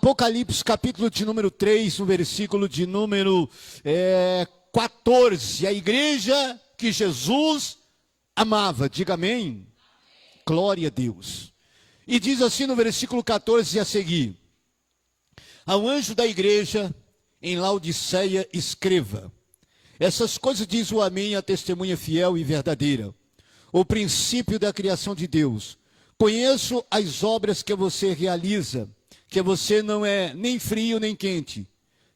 Apocalipse, capítulo de número 3, no versículo de número 14. A igreja que Jesus amava. Diga amém. Glória a Deus. E diz assim no versículo 14 a seguir: ao anjo da igreja em Laodiceia escreva: essas coisas diz o Amém, a testemunha fiel e verdadeira, o princípio da criação de Deus. Conheço as obras que você realiza, que você não é nem frio nem quente.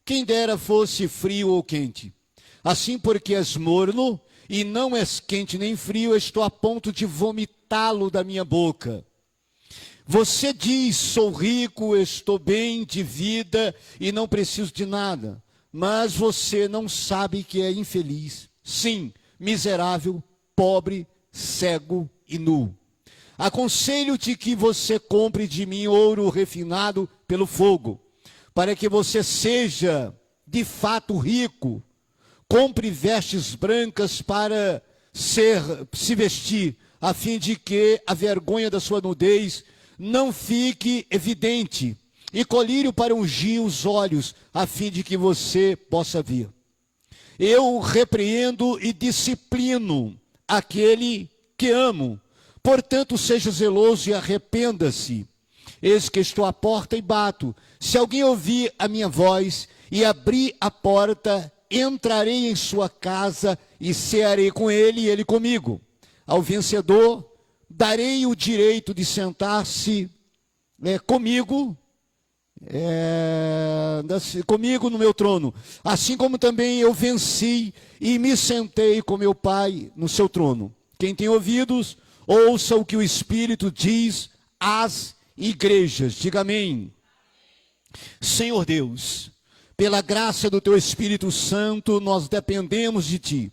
Quem dera fosse frio ou quente. Assim, porque és morno e não és quente nem frio, estou a ponto de vomitá-lo da minha boca. Você diz: sou rico, estou bem de vida e não preciso de nada. Mas você não sabe que é infeliz. Sim, miserável, pobre, cego e nu. Aconselho-te que você compre de mim ouro refinado pelo fogo, para que você seja de fato rico. Compre vestes brancas para se vestir, a fim de que a vergonha da sua nudez não fique evidente, e colírio para ungir os olhos, a fim de que você possa ver. Eu repreendo e disciplino aquele que amo. Portanto, seja zeloso e arrependa-se. Eis que estou à porta e bato. Se alguém ouvir a minha voz e abrir a porta, entrarei em sua casa e cearei com ele e ele comigo. Ao vencedor, darei o direito de sentar-se comigo no meu trono, assim como também eu venci e me sentei com meu Pai no seu trono. Quem tem ouvidos, ouça o que o Espírito diz às igrejas. Diga amém. Senhor Deus, pela graça do teu Espírito Santo, nós dependemos de ti.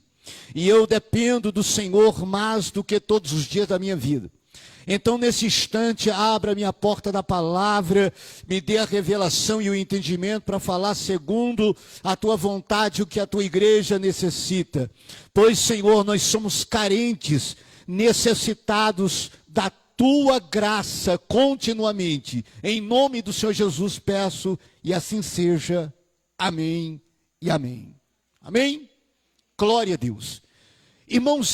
E eu dependo do Senhor mais do que todos os dias da minha vida. Então, nesse instante, abra minha porta da palavra, me dê a revelação e o entendimento para falar segundo a tua vontade, o que a tua igreja necessita. Pois, Senhor, nós somos carentes, necessitados da tua graça continuamente. Em nome do Senhor Jesus peço, e assim seja. Amém e amém. Amém? Glória a Deus. Irmãos,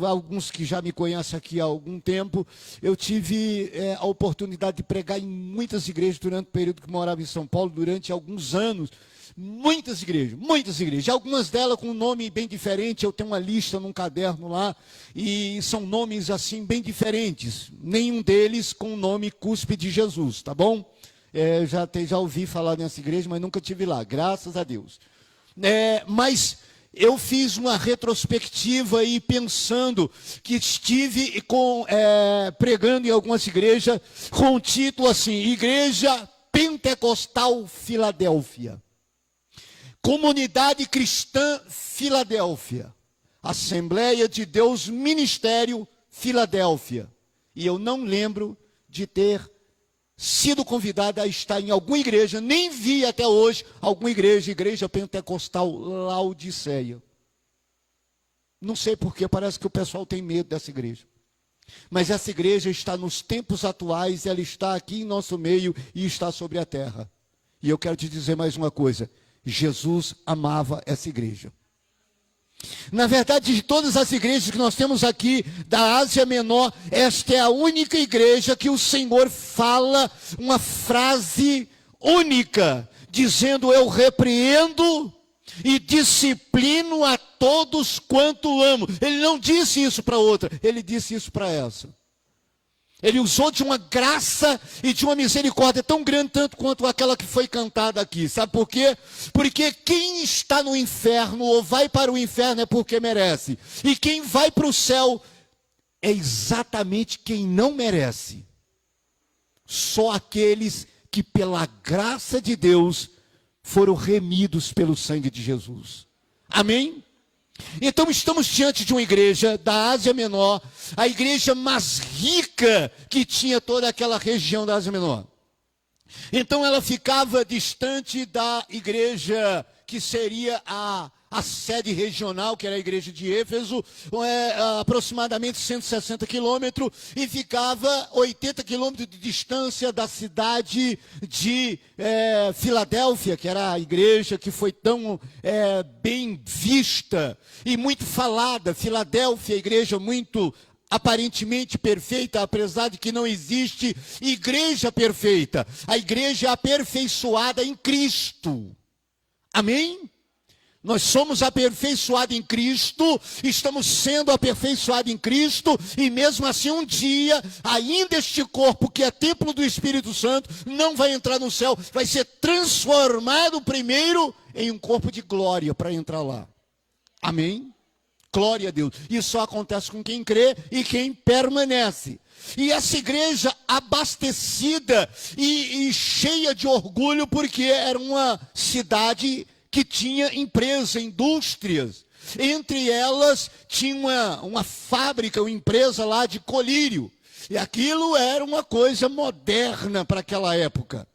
alguns que já me conhecem aqui há algum tempo, eu tive a oportunidade de pregar em muitas igrejas durante o período que morava em São Paulo, durante alguns anos. Muitas igrejas, algumas delas com um nome bem diferente. Eu tenho uma lista num caderno lá, e são nomes assim bem diferentes. Nenhum deles com o nome Cúspide de Jesus, tá bom? Já ouvi falar nessa igreja, mas nunca estive lá, graças a Deus. Mas eu fiz uma retrospectiva e pensando que estive pregando em algumas igrejas com o título assim: Igreja Pentecostal Filadélfia, Comunidade Cristã Filadélfia, Assembleia de Deus Ministério Filadélfia. E eu não lembro de ter sido convidado a estar em alguma igreja, nem vi até hoje alguma igreja pentecostal Laodiceia. Não sei porquê, parece que o pessoal tem medo dessa igreja. Mas essa igreja está nos tempos atuais, ela está aqui em nosso meio e está sobre a terra. E eu quero te dizer mais uma coisa: Jesus amava essa igreja. Na verdade, de todas as igrejas que nós temos aqui da Ásia Menor, esta é a única igreja que o Senhor fala uma frase única, dizendo: eu repreendo e disciplino a todos quanto amo. Ele não disse isso para outra, ele disse isso para essa. Ele usou de uma graça e de uma misericórdia tão grande, tanto quanto aquela que foi cantada aqui. Sabe por quê? Porque quem está no inferno ou vai para o inferno é porque merece. E quem vai para o céu é exatamente quem não merece. Só aqueles que pela graça de Deus foram remidos pelo sangue de Jesus. Amém? Então estamos diante de uma igreja da Ásia Menor, a igreja mais rica que tinha toda aquela região da Ásia Menor. Então ela ficava distante da igreja que seria a sede regional, que era a igreja de Éfeso, aproximadamente 160 quilômetros, e ficava 80 quilômetros de distância da cidade de Filadélfia, que era a igreja que foi tão bem vista e muito falada. Filadélfia, igreja muito aparentemente perfeita, apesar de que não existe igreja perfeita. A igreja é aperfeiçoada em Cristo. Amém? Nós somos aperfeiçoados em Cristo, estamos sendo aperfeiçoados em Cristo, e mesmo assim um dia, ainda este corpo que é templo do Espírito Santo, não vai entrar no céu, vai ser transformado primeiro em um corpo de glória para entrar lá. Amém? Glória a Deus. Isso só acontece com quem crê e quem permanece. E essa igreja abastecida e cheia de orgulho, porque era uma cidade que tinha empresa, indústrias. Entre elas tinha uma fábrica, uma empresa lá de colírio. E aquilo era uma coisa moderna para aquela época.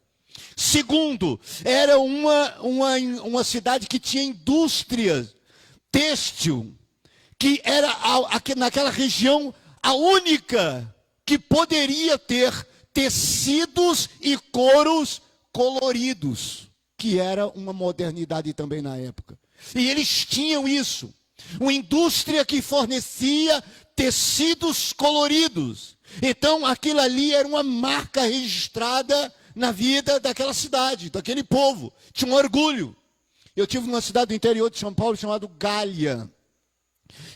Segundo, era uma cidade que tinha indústrias têxtil, que era naquela região a única que poderia ter tecidos e couros coloridos, que era uma modernidade também na época. E eles tinham isso, uma indústria que fornecia tecidos coloridos. Então aquilo ali era uma marca registrada na vida daquela cidade, daquele povo. Tinha um orgulho. Eu tive numa cidade do interior de São Paulo chamada Gália,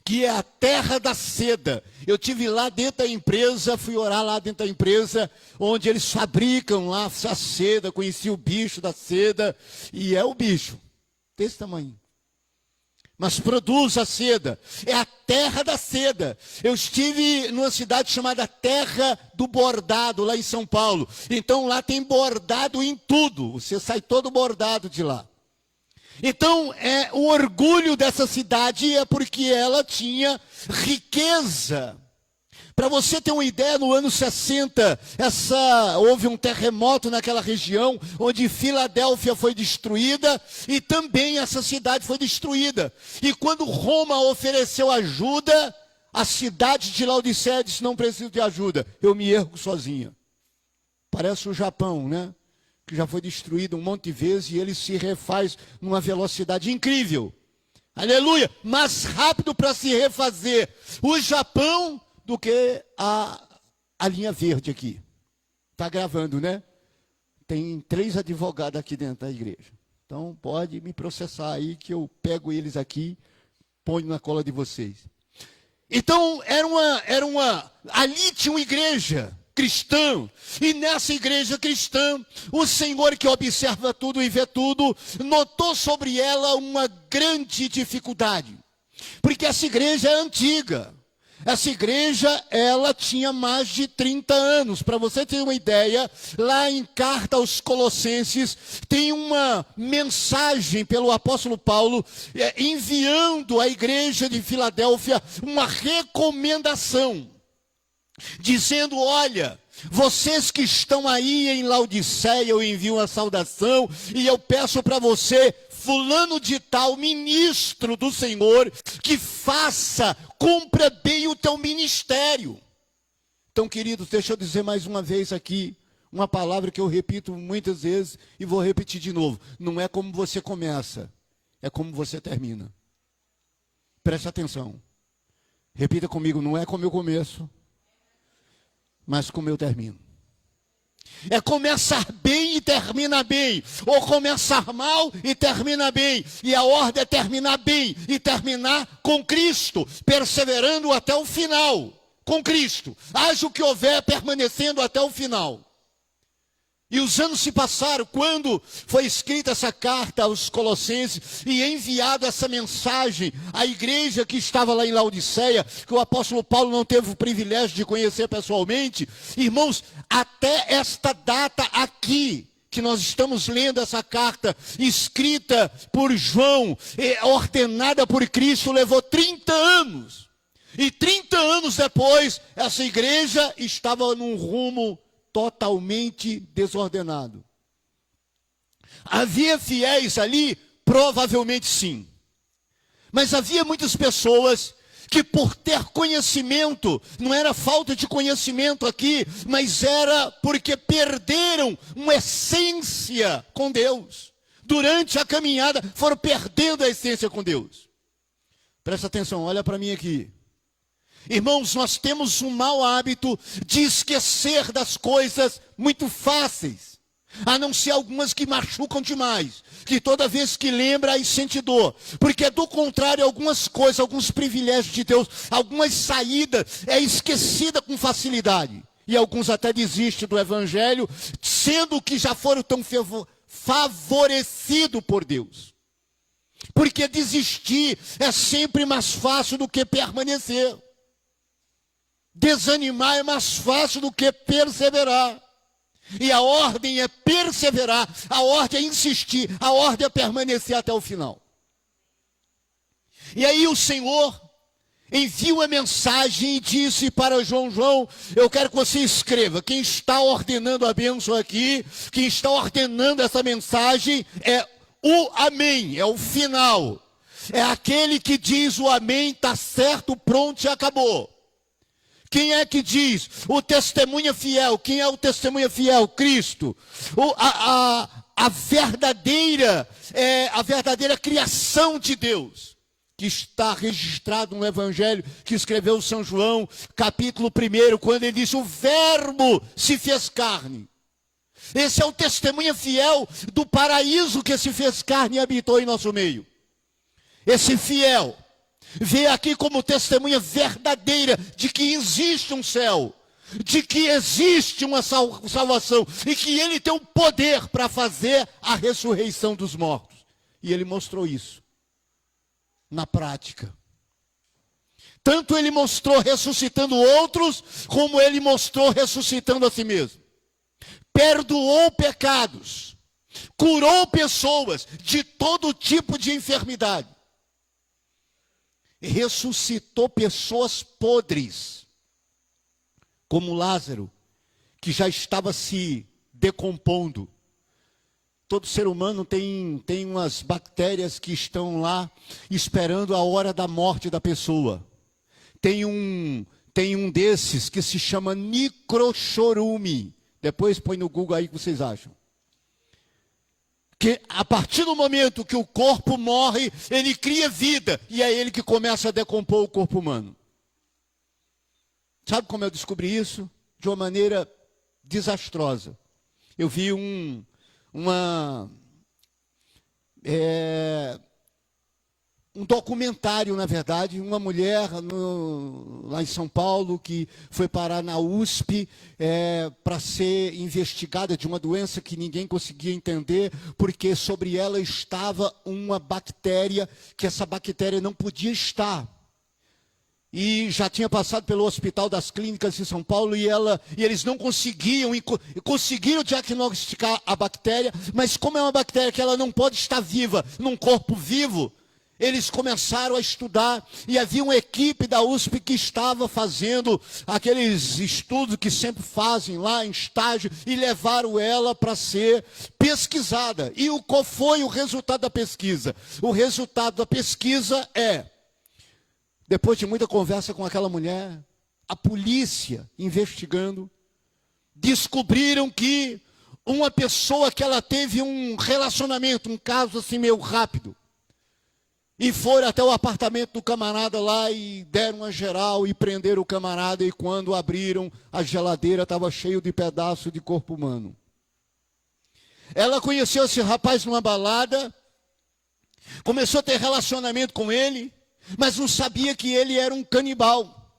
que é a terra da seda. Eu tive lá dentro da empresa, fui orar lá dentro da empresa, onde eles fabricam lá a seda, conheci o bicho da seda, e é o bicho, desse tamanho. Mas produz a seda, é a terra da seda. Eu estive numa cidade chamada Terra do Bordado, lá em São Paulo. Então lá tem bordado em tudo, você sai todo bordado de lá. Então, o orgulho dessa cidade é porque ela tinha riqueza. Para você ter uma ideia, no ano 60, houve um terremoto naquela região, onde Filadélfia foi destruída, e também essa cidade foi destruída. E quando Roma ofereceu ajuda, a cidade de Laodiceia disse: não preciso de ajuda, eu me ergo sozinha. Parece o Japão, né? Que já foi destruído um monte de vezes, e ele se refaz numa velocidade incrível. Aleluia! Mais rápido para se refazer o Japão do que a linha verde aqui. Está gravando, né? Tem 3 advogados aqui dentro da igreja. Então pode me processar aí, que eu pego eles aqui, ponho na cola de vocês. Então ali tinha uma igreja cristã, e nessa igreja cristã, o Senhor, que observa tudo e vê tudo, notou sobre ela uma grande dificuldade, porque essa igreja é antiga. Essa igreja, ela tinha mais de 30 anos. Para você ter uma ideia, lá em Carta aos Colossenses, tem uma mensagem pelo apóstolo Paulo, enviando à igreja de Filadélfia uma recomendação, dizendo: olha, vocês que estão aí em Laodiceia, eu envio uma saudação, e eu peço para você, fulano de tal, ministro do Senhor, que cumpra bem o teu ministério. Então, queridos, deixa eu dizer mais uma vez aqui, uma palavra que eu repito muitas vezes, e vou repetir de novo: não é como você começa, é como você termina. Preste atenção, repita comigo: não é como eu começo, mas como eu termino. É começar bem e terminar bem, ou começar mal e terminar bem. E a ordem é terminar bem e terminar com Cristo, perseverando até o final com Cristo. Haja o que houver, permanecendo até o final. E os anos se passaram, quando foi escrita essa carta aos Colossenses e enviada essa mensagem à igreja que estava lá em Laodiceia, que o apóstolo Paulo não teve o privilégio de conhecer pessoalmente. Irmãos, até esta data aqui, que nós estamos lendo essa carta, escrita por João, ordenada por Cristo, levou 30 anos. E 30 anos depois, essa igreja estava num rumo totalmente desordenado. Havia fiéis ali? Provavelmente sim. Mas havia muitas pessoas que por ter conhecimento, não era falta de conhecimento aqui, mas era porque perderam uma essência com Deus. Durante a caminhada foram perdendo a essência com Deus. Presta atenção, olha para mim aqui. Irmãos, nós temos um mau hábito de esquecer das coisas muito fáceis, a não ser algumas que machucam demais, que toda vez que lembra aí sente dor, porque do contrário, algumas coisas, alguns privilégios de Deus, algumas saídas é esquecida com facilidade, e alguns até desistem do evangelho, sendo que já foram tão favorecidos por Deus, porque desistir é sempre mais fácil do que permanecer. Desanimar é mais fácil do que perseverar. E a ordem é perseverar, a ordem é insistir, a ordem é permanecer até o final. E aí o Senhor envia uma mensagem e disse para João, eu quero que você escreva, quem está ordenando a bênção aqui, quem está ordenando essa mensagem é o amém, é o final. É aquele que diz o amém, está certo, pronto e acabou. Quem é que diz? O testemunha fiel. Quem é o testemunha fiel? Cristo. A verdadeira criação de Deus, que está registrado no Evangelho que escreveu São João, capítulo 1, quando ele diz, o verbo se fez carne. Esse é o testemunha fiel do paraíso que se fez carne e habitou em nosso meio. Esse fiel veio aqui como testemunha verdadeira de que existe um céu, de que existe uma salvação e que ele tem o poder para fazer a ressurreição dos mortos. E ele mostrou isso na prática. Tanto ele mostrou ressuscitando outros, como ele mostrou ressuscitando a si mesmo. Perdoou pecados, curou pessoas de todo tipo de enfermidade. Ressuscitou pessoas podres, como Lázaro, que já estava se decompondo. Todo ser humano tem umas bactérias que estão lá esperando a hora da morte da pessoa. Tem um desses que se chama microchorume. Depois põe no Google aí que vocês acham. Que a partir do momento que o corpo morre, ele cria vida. E é ele que começa a decompor o corpo humano. Sabe como eu descobri isso? De uma maneira desastrosa. Eu vi um documentário, na verdade, uma mulher lá em São Paulo que foi parar na USP para ser investigada de uma doença que ninguém conseguia entender, porque sobre ela estava uma bactéria, que essa bactéria não podia estar. E já tinha passado pelo Hospital das Clínicas em São Paulo e eles não conseguiram diagnosticar a bactéria, mas como é uma bactéria que ela não pode estar viva num corpo vivo, eles começaram a estudar e havia uma equipe da USP que estava fazendo aqueles estudos que sempre fazem lá em estágio e levaram ela para ser pesquisada. E qual foi o resultado da pesquisa? O resultado da pesquisa depois de muita conversa com aquela mulher, a polícia investigando, descobriram que uma pessoa que ela teve um relacionamento, um caso assim meio rápido, e foram até o apartamento do camarada lá e deram uma geral e prenderam o camarada, e quando abriram a geladeira estava cheio de pedaços de corpo humano. Ela conheceu esse rapaz numa balada, começou a ter relacionamento com ele, mas não sabia que ele era um canibal.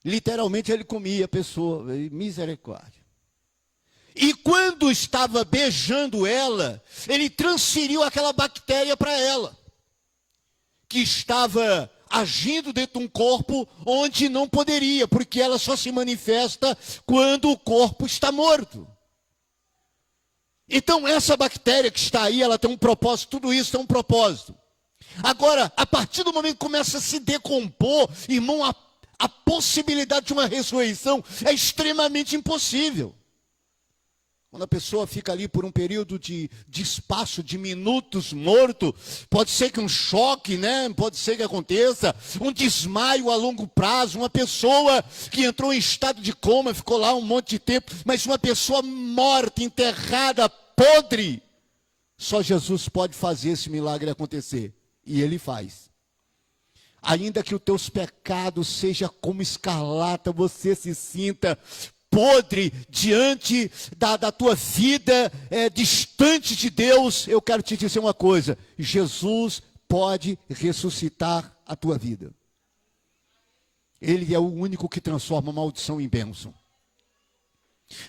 Literalmente ele comia a pessoa, misericórdia. E quando estava beijando ela, ele transferiu aquela bactéria para ela, que estava agindo dentro de um corpo onde não poderia, porque ela só se manifesta quando o corpo está morto. Então essa bactéria que está aí, ela tem um propósito, tudo isso tem um propósito. Agora, a partir do momento que começa a se decompor, irmão, a possibilidade de uma ressurreição é extremamente impossível. Quando a pessoa fica ali por um período de espaço, de minutos morto, pode ser que um choque, né? Pode ser que aconteça, um desmaio a longo prazo, uma pessoa que entrou em estado de coma, ficou lá um monte de tempo, mas uma pessoa morta, enterrada, podre. Só Jesus pode fazer esse milagre acontecer, e Ele faz. Ainda que os teus pecados sejam como escarlata, você se sinta podre diante da tua vida, distante de Deus, eu quero te dizer uma coisa: Jesus pode ressuscitar a tua vida. Ele é o único que transforma maldição em bênção.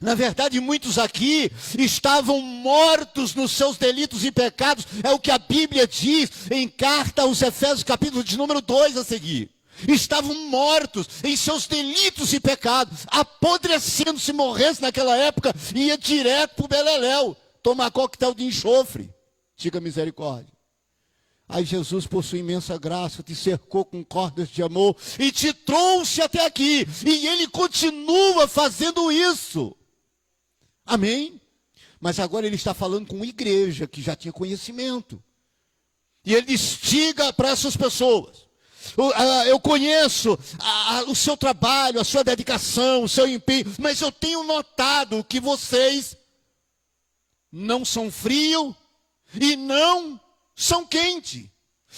Na verdade, muitos aqui estavam mortos nos seus delitos e pecados, é o que a Bíblia diz em carta aos Efésios, capítulo de número 2 a seguir. Estavam mortos em seus delitos e pecados, apodrecendo. Se morresse naquela época, ia direto para o beleléu, tomar coquetel de enxofre. Diga misericórdia. Aí Jesus, por sua imensa graça, te cercou com cordas de amor e te trouxe até aqui. E Ele continua fazendo isso. Amém? Mas agora Ele está falando com uma igreja que já tinha conhecimento. E Ele diz: diga para essas pessoas: eu conheço o seu trabalho, a sua dedicação, o seu empenho, mas eu tenho notado que vocês não são frios e não são quentes.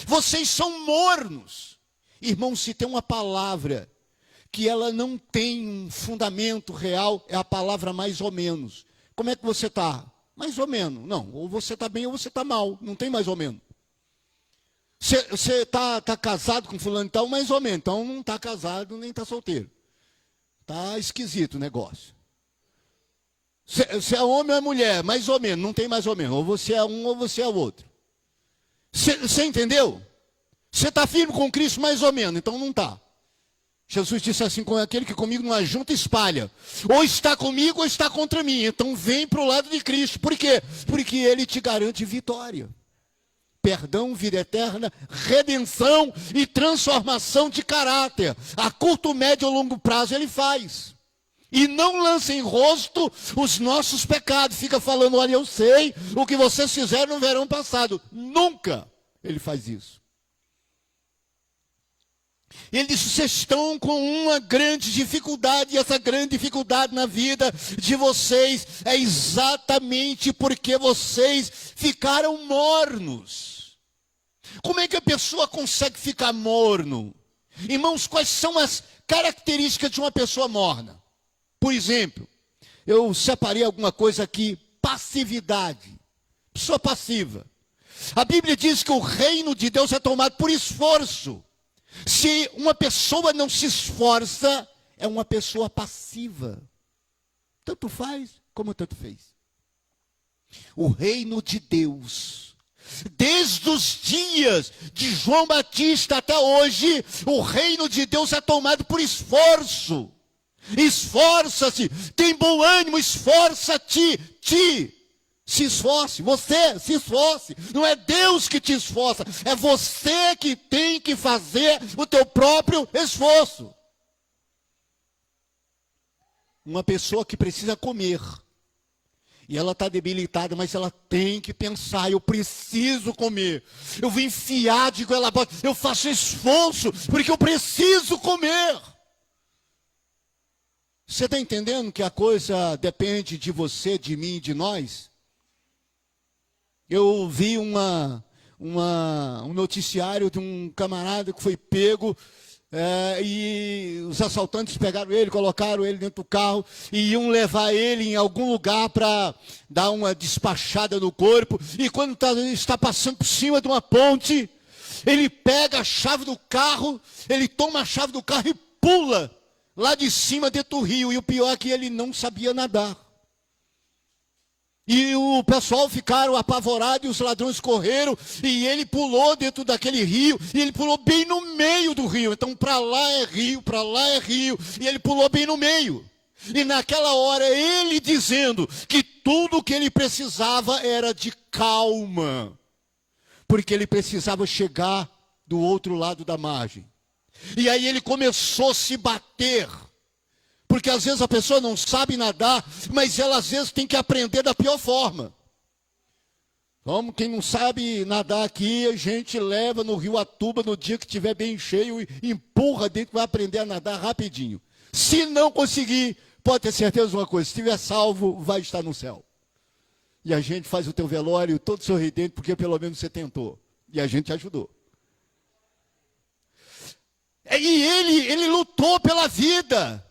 Vocês são mornos. Irmãos, se tem uma palavra que ela não tem um fundamento real, é a palavra mais ou menos. Como é que você está? Mais ou menos. Não, ou você está bem ou você está mal. Não tem mais ou menos. Você está casado com fulano e tal, mais ou menos. Então não está casado nem está solteiro. Está esquisito o negócio. Você é homem ou é mulher? Mais ou menos. Não tem mais ou menos. Ou você é um ou você é o outro. Você entendeu? Você está firme com Cristo? Mais ou menos. Então não está. Jesus disse assim: com aquele que comigo não ajunta, espalha. Ou está comigo ou está contra mim. Então vem para o lado de Cristo. Por quê? Porque Ele te garante vitória. Perdão, vida eterna, redenção e transformação de caráter. A curto, médio ou longo prazo Ele faz. E não lança em rosto os nossos pecados. Fica falando: olha, eu sei o que vocês fizeram no verão passado. Nunca Ele faz isso. Ele diz: vocês estão com uma grande dificuldade, e essa grande dificuldade na vida de vocês é exatamente porque vocês ficaram mornos. Como é que a pessoa consegue ficar morno? Irmãos, quais são as características de uma pessoa morna? Por exemplo, eu separei alguma coisa aqui: passividade. Pessoa passiva. A Bíblia diz que o reino de Deus é tomado por esforço. Se uma pessoa não se esforça, é uma pessoa passiva. Tanto faz como tanto fez. O reino de Deus, desde os dias de João Batista até hoje, o reino de Deus é tomado por esforço. Esforça-se, tem bom ânimo, esforça-te, se esforce, você se esforce. Não é Deus que te esforça, é você que tem que fazer o teu próprio esforço. Uma pessoa que precisa comer, e ela está debilitada, mas ela tem que pensar: eu preciso comer. Eu vou enfiar de goela abaixo, eu faço esforço, porque eu preciso comer. Você está entendendo que a coisa depende de você, de mim, de nós? Eu vi um noticiário de um camarada que foi pego, e os assaltantes pegaram ele, colocaram ele dentro do carro e iam levar ele em algum lugar para dar uma despachada no corpo. E quando está passando por cima de uma ponte, ele pega a chave do carro, ele toma a chave do carro e pula lá de cima dentro do rio. E o pior é que ele não sabia nadar. E o pessoal ficaram apavorados, e os ladrões correram, e ele pulou dentro daquele rio, e ele pulou bem no meio do rio. Então para lá é rio, para lá é rio, e ele pulou bem no meio. E naquela hora ele dizendo que tudo o que ele precisava era de calma, porque ele precisava chegar do outro lado da margem. E aí ele começou a se bater, Porque às vezes a pessoa não sabe nadar, mas ela às vezes tem que aprender da pior forma. Como quem não sabe nadar aqui, a gente leva no rio Atuba no dia que estiver bem cheio e empurra dentro, vai aprender a nadar rapidinho. Se não conseguir, pode ter certeza de uma coisa, se estiver salvo, vai estar no céu. E a gente faz o teu velório todo sorridente, porque pelo menos você tentou. E a gente te ajudou. E ele lutou pela vida.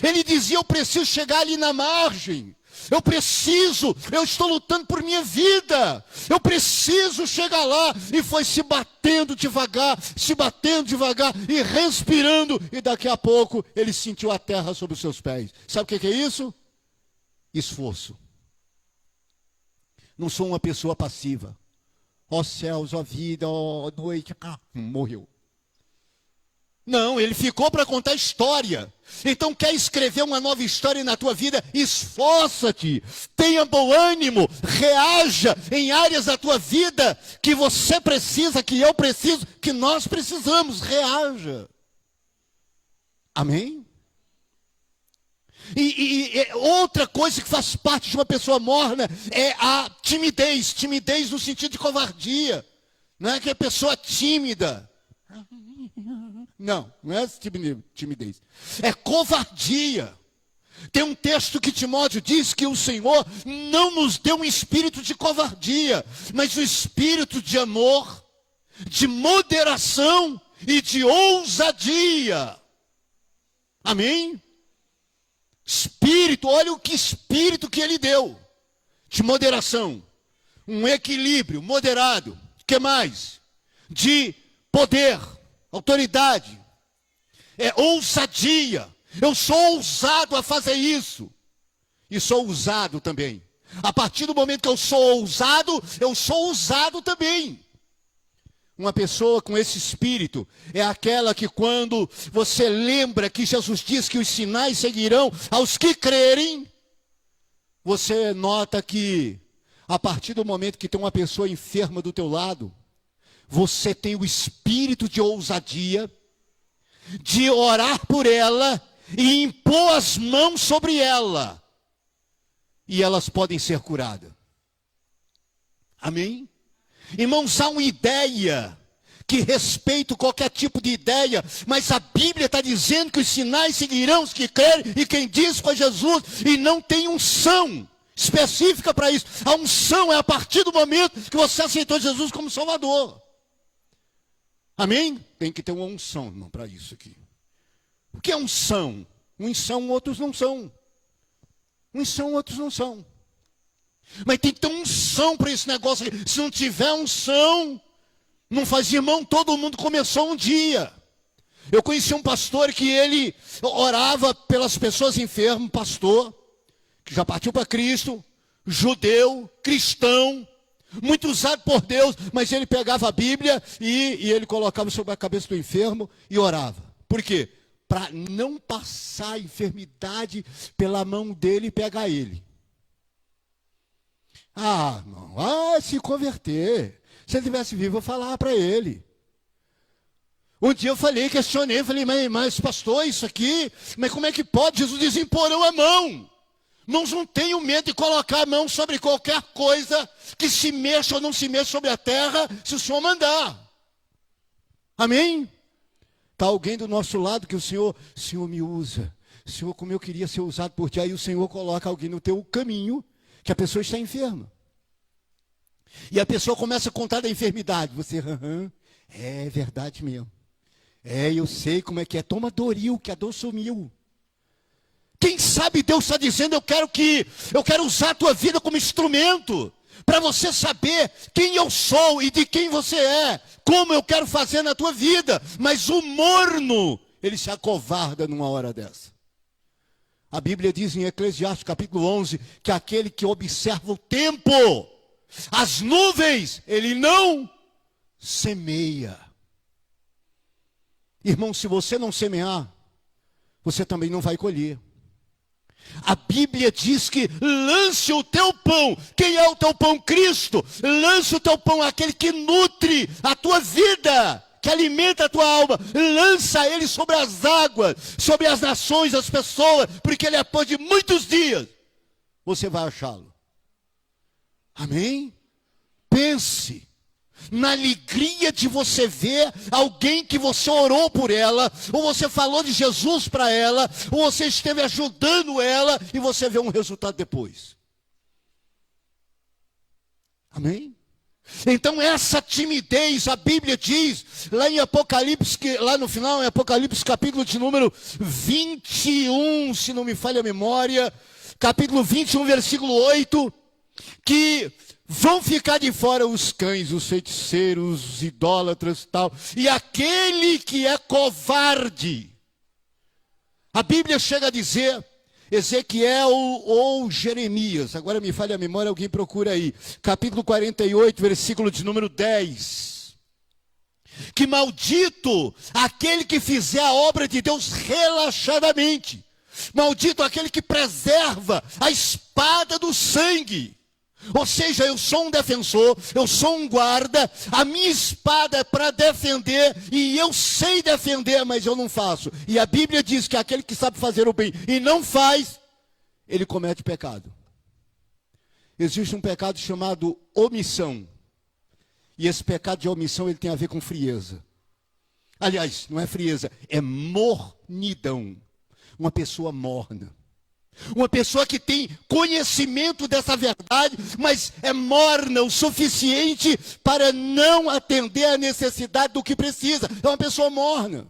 Ele dizia, eu preciso chegar ali na margem. Eu estou lutando por minha vida. Eu preciso chegar lá. E foi se batendo devagar e respirando. E daqui a pouco ele sentiu a terra sobre os seus pés. Sabe o que é isso? Esforço. Não sou uma pessoa passiva. Ó céus, ó vida, ó noite. Morreu. Não, ele ficou para contar história. Então quer escrever uma nova história na tua vida? Esforça-te, tenha bom ânimo, reaja em áreas da tua vida que você precisa, que eu preciso, que nós precisamos, reaja. Amém? E outra coisa que faz parte de uma pessoa morna é a timidez. Timidez no sentido de covardia. Não é que a pessoa tímida. Não é timidez. É covardia. Tem um texto que Timóteo diz que o Senhor não nos deu um espírito de covardia, mas um espírito de amor, de moderação e de ousadia. Amém? Espírito, olha o que espírito que ele deu. De moderação. Um equilíbrio moderado. O que mais? De poder, autoridade. É ousadia. Eu sou ousado a fazer isso. E sou ousado também. A partir do momento que eu sou ousado também. Uma pessoa com esse espírito é aquela que quando você lembra que Jesus diz que os sinais seguirão aos que crerem, você nota que a partir do momento que tem uma pessoa enferma do teu lado, você tem o espírito de ousadia, de orar por ela e impor as mãos sobre ela. E elas podem ser curadas. Amém? Irmãos, há uma ideia, que respeito qualquer tipo de ideia, mas a Bíblia está dizendo que os sinais seguirão os que crerem, e quem diz foi Jesus, e não tem unção específica para isso. A unção é a partir do momento que você aceitou Jesus como Salvador. Amém? Tem que ter uma unção, irmão, para isso aqui. O que é unção? Uns são, outros não são. Uns são, outros não são. Mas tem que ter unção para esse negócio aqui. Se não tiver unção, não faz. Irmão, todo mundo começou um dia. Eu conheci um pastor que ele orava pelas pessoas enfermas, pastor, que já partiu para Cristo, judeu, cristão, muito usado por Deus, mas ele pegava a Bíblia e ele colocava sobre a cabeça do enfermo e orava. Por quê? Para não passar a enfermidade pela mão dele e pegar ele. Ah, irmão, se converter. Se ele estivesse vivo, eu falava para ele. Um dia eu questionei, mas pastor, isso aqui, mas como é que pode? Jesus diz, imporão a mão. Irmãos, não tenham medo de colocar a mão sobre qualquer coisa que se mexa ou não se mexa sobre a terra, se o Senhor mandar. Amém? Está alguém do nosso lado que o Senhor me usa. Senhor, como eu queria ser usado por ti. Aí o Senhor coloca alguém no teu caminho, que a pessoa está enferma. E a pessoa começa a contar da enfermidade. Você, é verdade mesmo. Eu sei como é que é. Toma Doril, que a dor sumiu. Quem sabe Deus está dizendo, eu quero usar a tua vida como instrumento, para você saber quem eu sou e de quem você é, como eu quero fazer na tua vida. Mas o morno, ele se acovarda numa hora dessa. A Bíblia diz em Eclesiastes capítulo 11, que aquele que observa o tempo, as nuvens, ele não semeia. Irmão, se você não semear, você também não vai colher. A Bíblia diz que lance o teu pão. Quem é o teu pão? Cristo. Lance o teu pão, aquele que nutre a tua vida, que alimenta a tua alma, lança ele sobre as águas, sobre as nações, as pessoas, porque ele depois de muitos dias, você vai achá-lo. Amém? Pense na alegria de você ver alguém que você orou por ela, ou você falou de Jesus para ela, ou você esteve ajudando ela, e você vê um resultado depois. Amém? Então essa timidez, a Bíblia diz, lá em Apocalipse, lá no final, em Apocalipse capítulo de número 21, se não me falha a memória, capítulo 21, versículo 8, que vão ficar de fora os cães, os feiticeiros, os idólatras e tal, e aquele que é covarde. A Bíblia chega a dizer, Ezequiel ou Jeremias, agora me falha a memória, alguém procura aí, capítulo 48, versículo de número 10, que maldito aquele que fizer a obra de Deus relaxadamente, maldito aquele que preserva a espada do sangue. Ou seja, eu sou um defensor, eu sou um guarda, a minha espada é para defender, e eu sei defender, mas eu não faço. E a Bíblia diz que aquele que sabe fazer o bem e não faz, ele comete pecado. Existe um pecado chamado omissão. E esse pecado de omissão, ele tem a ver com frieza. Aliás, não é frieza, é mornidão. Uma pessoa morna. Uma pessoa que tem conhecimento dessa verdade, mas é morna o suficiente para não atender a necessidade do que precisa. É uma pessoa morna.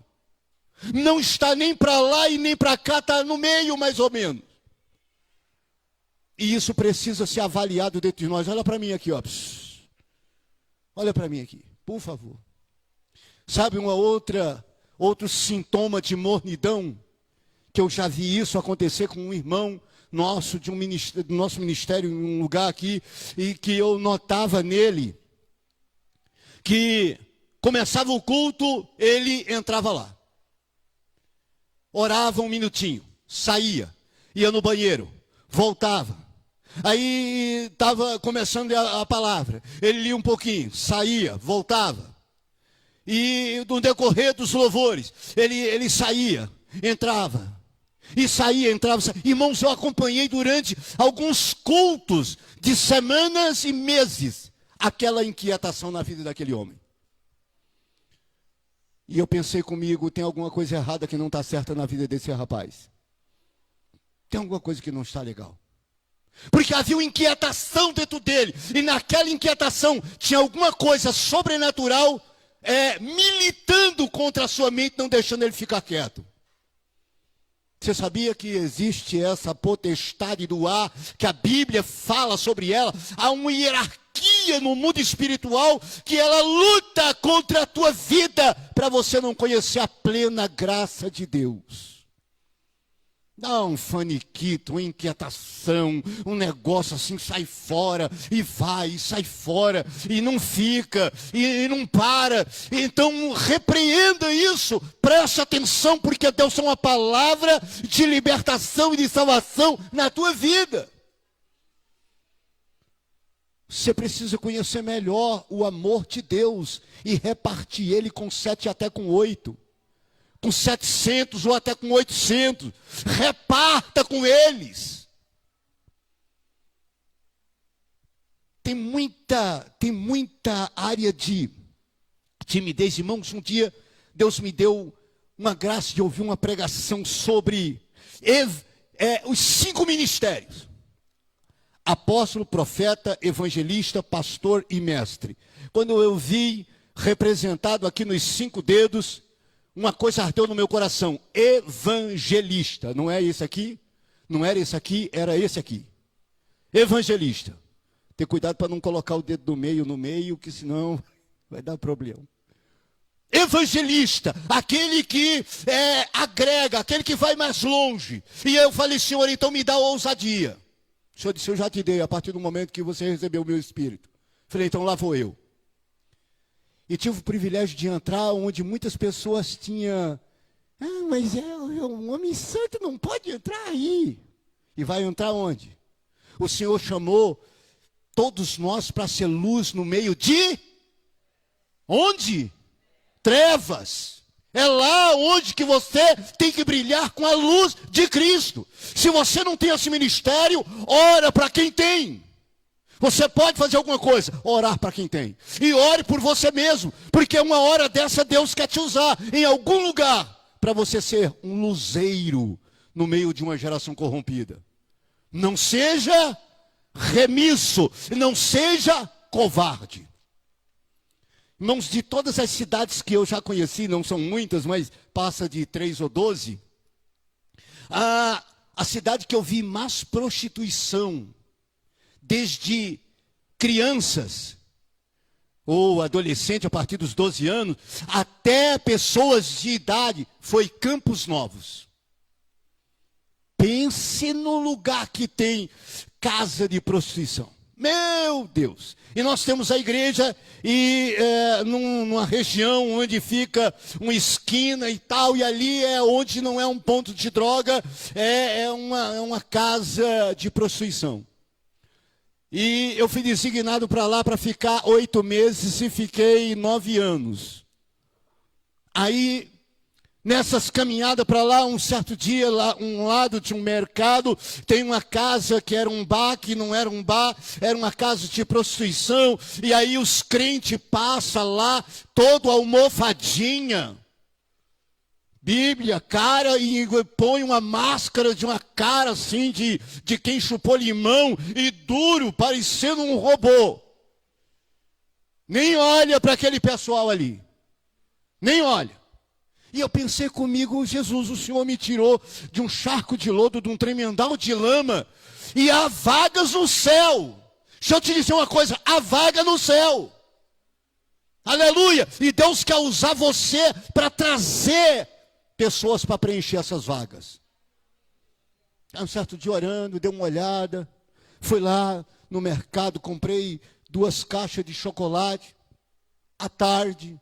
Não está nem para lá e nem para cá, está no meio mais ou menos. E isso precisa ser avaliado dentro de nós. Olha para mim aqui, ó. Olha para mim aqui, por favor. Sabe outro sintoma de mornidão? Que eu já vi isso acontecer com um irmão nosso, do nosso ministério, em um lugar aqui, e que eu notava nele, que começava o culto, ele entrava lá. Orava um minutinho, saía, ia no banheiro, voltava. Aí estava começando a palavra, ele lia um pouquinho, saía, voltava. E no decorrer dos louvores, ele saía, entrava. E saía, entrava, saía. Irmãos, eu acompanhei durante alguns cultos de semanas e meses aquela inquietação na vida daquele homem. E eu pensei comigo, tem alguma coisa errada que não está certa na vida desse rapaz. Tem alguma coisa que não está legal. Porque havia uma inquietação dentro dele. E naquela inquietação tinha alguma coisa sobrenatural militando contra a sua mente, não deixando ele ficar quieto. Você sabia que existe essa potestade do ar, que a Bíblia fala sobre ela? Há uma hierarquia no mundo espiritual que ela luta contra a tua vida para você não conhecer a plena graça de Deus. Dá um faniquito, uma inquietação, um negócio assim, sai fora, e vai, e sai fora, e não fica, e não para. Então repreenda isso, preste atenção, porque Deus é uma palavra de libertação e de salvação na tua vida. Você precisa conhecer melhor o amor de Deus e repartir ele com 7 até com 8. Com 700 ou até com 800, reparta com eles. Tem muita área de timidez, irmãos. Um dia Deus me deu uma graça de ouvir uma pregação sobre os 5 ministérios: apóstolo, profeta, evangelista, pastor e mestre. Quando eu vi representado aqui nos 5 dedos, uma coisa ardeu no meu coração: evangelista. Não é esse aqui? Não era esse aqui, era esse aqui. Evangelista. Ter cuidado para não colocar o dedo do meio no meio, que senão vai dar problema. Evangelista, aquele que agrega, aquele que vai mais longe. E eu falei: Senhor, então me dá ousadia. O Senhor disse: eu já te dei a partir do momento que você recebeu o meu Espírito. Falei: então lá vou eu. E tive o privilégio de entrar onde muitas pessoas tinham: mas um homem santo não pode entrar aí. E vai entrar onde? O Senhor chamou todos nós para ser luz no meio de... Onde? trevas. É lá onde que você tem que brilhar com a luz de Cristo. Se você não tem esse ministério, ora para quem tem. Você pode fazer alguma coisa, orar para quem tem. E ore por você mesmo, porque uma hora dessa Deus quer te usar em algum lugar para você ser um luzeiro no meio de uma geração corrompida. Não seja remisso, não seja covarde. Irmãos, de todas as cidades que eu já conheci, não são muitas, mas passa de 3 ou 12, a cidade que eu vi mais prostituição, desde crianças ou adolescente a partir dos 12 anos, até pessoas de idade, foi Campos Novos. Pense no lugar que tem casa de prostituição. Meu Deus! E nós temos a igreja numa região onde fica uma esquina e tal, e ali é onde não é um ponto de droga, é uma casa de prostituição. E eu fui designado para lá para ficar 8 meses e fiquei 9 anos. Aí, nessas caminhadas para lá, um certo dia, lá, um lado de um mercado, tem uma casa que era um bar, que não era um bar, era uma casa de prostituição, e aí os crentes passam lá, todo almofadinha, Bíblia, cara, e põe uma máscara de uma cara assim, de quem chupou limão, e duro, parecendo um robô. Nem olha para aquele pessoal ali. Nem olha. E eu pensei comigo, Jesus, o Senhor me tirou de um charco de lodo, de um tremendal de lama, e há vagas no céu. Deixa eu te dizer uma coisa, há vaga no céu. Aleluia! E Deus quer usar você para trazer pessoas para preencher essas vagas. Um certo dia orando, dei uma olhada, fui lá no mercado, comprei 2 caixas de chocolate, à tarde,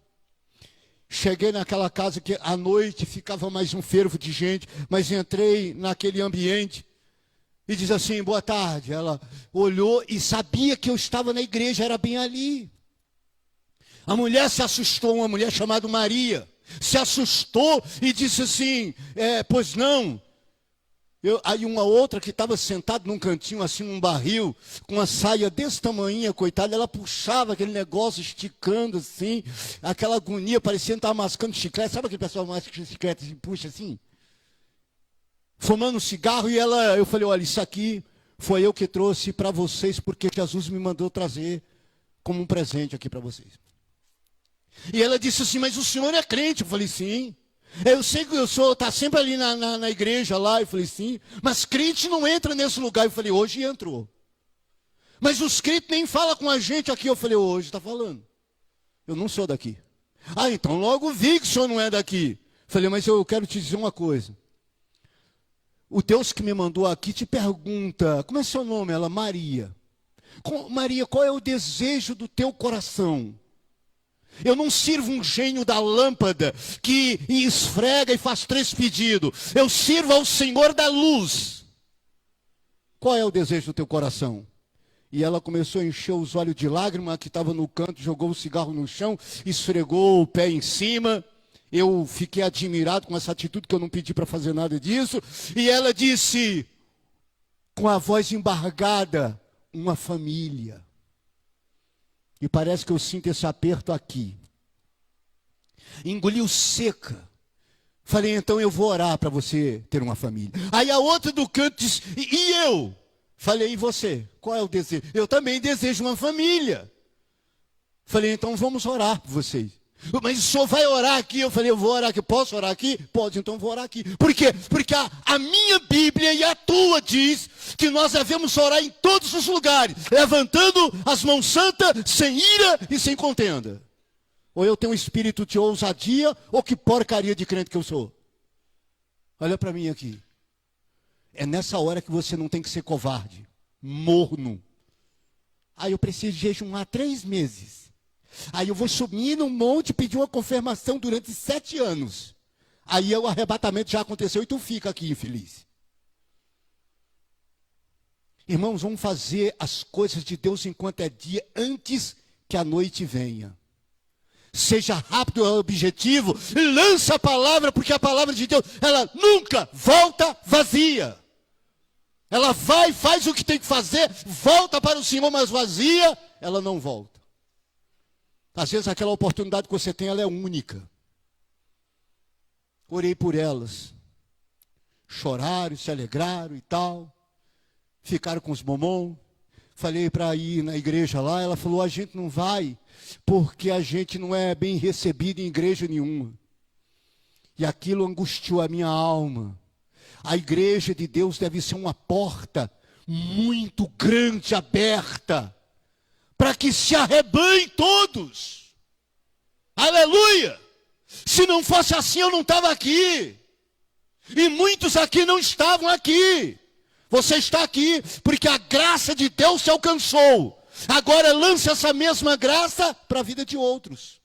cheguei naquela casa que à noite ficava mais um fervo de gente, mas entrei naquele ambiente e diz assim, boa tarde. Ela olhou e sabia que eu estava na igreja, era bem ali. A mulher se assustou, uma mulher chamada Maria, se assustou e disse assim, pois não. Aí uma outra que estava sentada num cantinho, assim, num barril, com uma saia desse tamanho, coitada, ela puxava aquele negócio, esticando assim, aquela agonia, parecia que estava mascando chiclete. Sabe aquele pessoal que masca chiclete e puxa assim? Fumando um cigarro, e eu falei, olha, isso aqui foi eu que trouxe para vocês, porque Jesus me mandou trazer como um presente aqui para vocês. E ela disse assim, mas o senhor é crente? Eu falei, sim. Eu sei que o senhor está sempre ali na igreja lá. Eu falei, sim. Mas crente não entra nesse lugar. Eu falei, hoje entrou. Mas os crentes nem falam com a gente aqui. Eu falei, hoje está falando. Eu não sou daqui. Ah, então logo vi que o senhor não é daqui. Eu falei, mas eu quero te dizer uma coisa. O Deus que me mandou aqui te pergunta, como é seu nome? Ela, Maria. Maria, qual é o desejo do teu coração? Eu não sirvo um gênio da lâmpada que esfrega e faz 3 pedidos. Eu sirvo ao Senhor da luz. Qual é o desejo do teu coração? E ela começou a encher os olhos de lágrima, que estava no canto, jogou o cigarro no chão, esfregou o pé em cima. Eu fiquei admirado com essa atitude, que eu não pedi para fazer nada disso. E ela disse, com a voz embargada, uma família. E parece que eu sinto esse aperto aqui. Engoliu seca. Falei, então eu vou orar para você ter uma família. Aí a outra do canto disse, e eu? Falei, e você? Qual é o desejo? Eu também desejo uma família. Falei, então vamos orar por vocês. Mas o senhor vai orar aqui? Eu falei, eu vou orar aqui. Posso orar aqui? Pode, então vou orar aqui. Por quê? Porque a minha Bíblia e a tua diz que nós devemos orar em todos os lugares, levantando as mãos santas, sem ira e sem contenda. Ou eu tenho um espírito de ousadia, ou que porcaria de crente que eu sou. Olha para mim aqui. É nessa hora que você não tem que ser covarde, morno. Aí eu preciso jejuar 3 meses. Aí eu vou subir num monte e pedir uma confirmação durante 7 anos. Aí o arrebatamento já aconteceu e tu fica aqui infeliz. Irmãos, vamos fazer as coisas de Deus enquanto é dia, antes que a noite venha. Seja rápido ao objetivo, lança a palavra, porque a palavra de Deus, ela nunca volta vazia. Ela vai, faz o que tem que fazer, volta para o Senhor, mas vazia, ela não volta. Às vezes aquela oportunidade que você tem, ela é única. Orei por elas. Choraram, se alegraram e tal. Ficaram com os bombons. Falei para ir na igreja lá, ela falou, a gente não vai, porque a gente não é bem recebido em igreja nenhuma. E aquilo angustiou a minha alma. A igreja de Deus deve ser uma porta muito grande, aberta, para que se arrebanhem todos. Aleluia! Se não fosse assim, eu não estava aqui. E muitos aqui não estavam aqui. Você está aqui porque a graça de Deus se alcançou. Agora lance essa mesma graça para a vida de outros.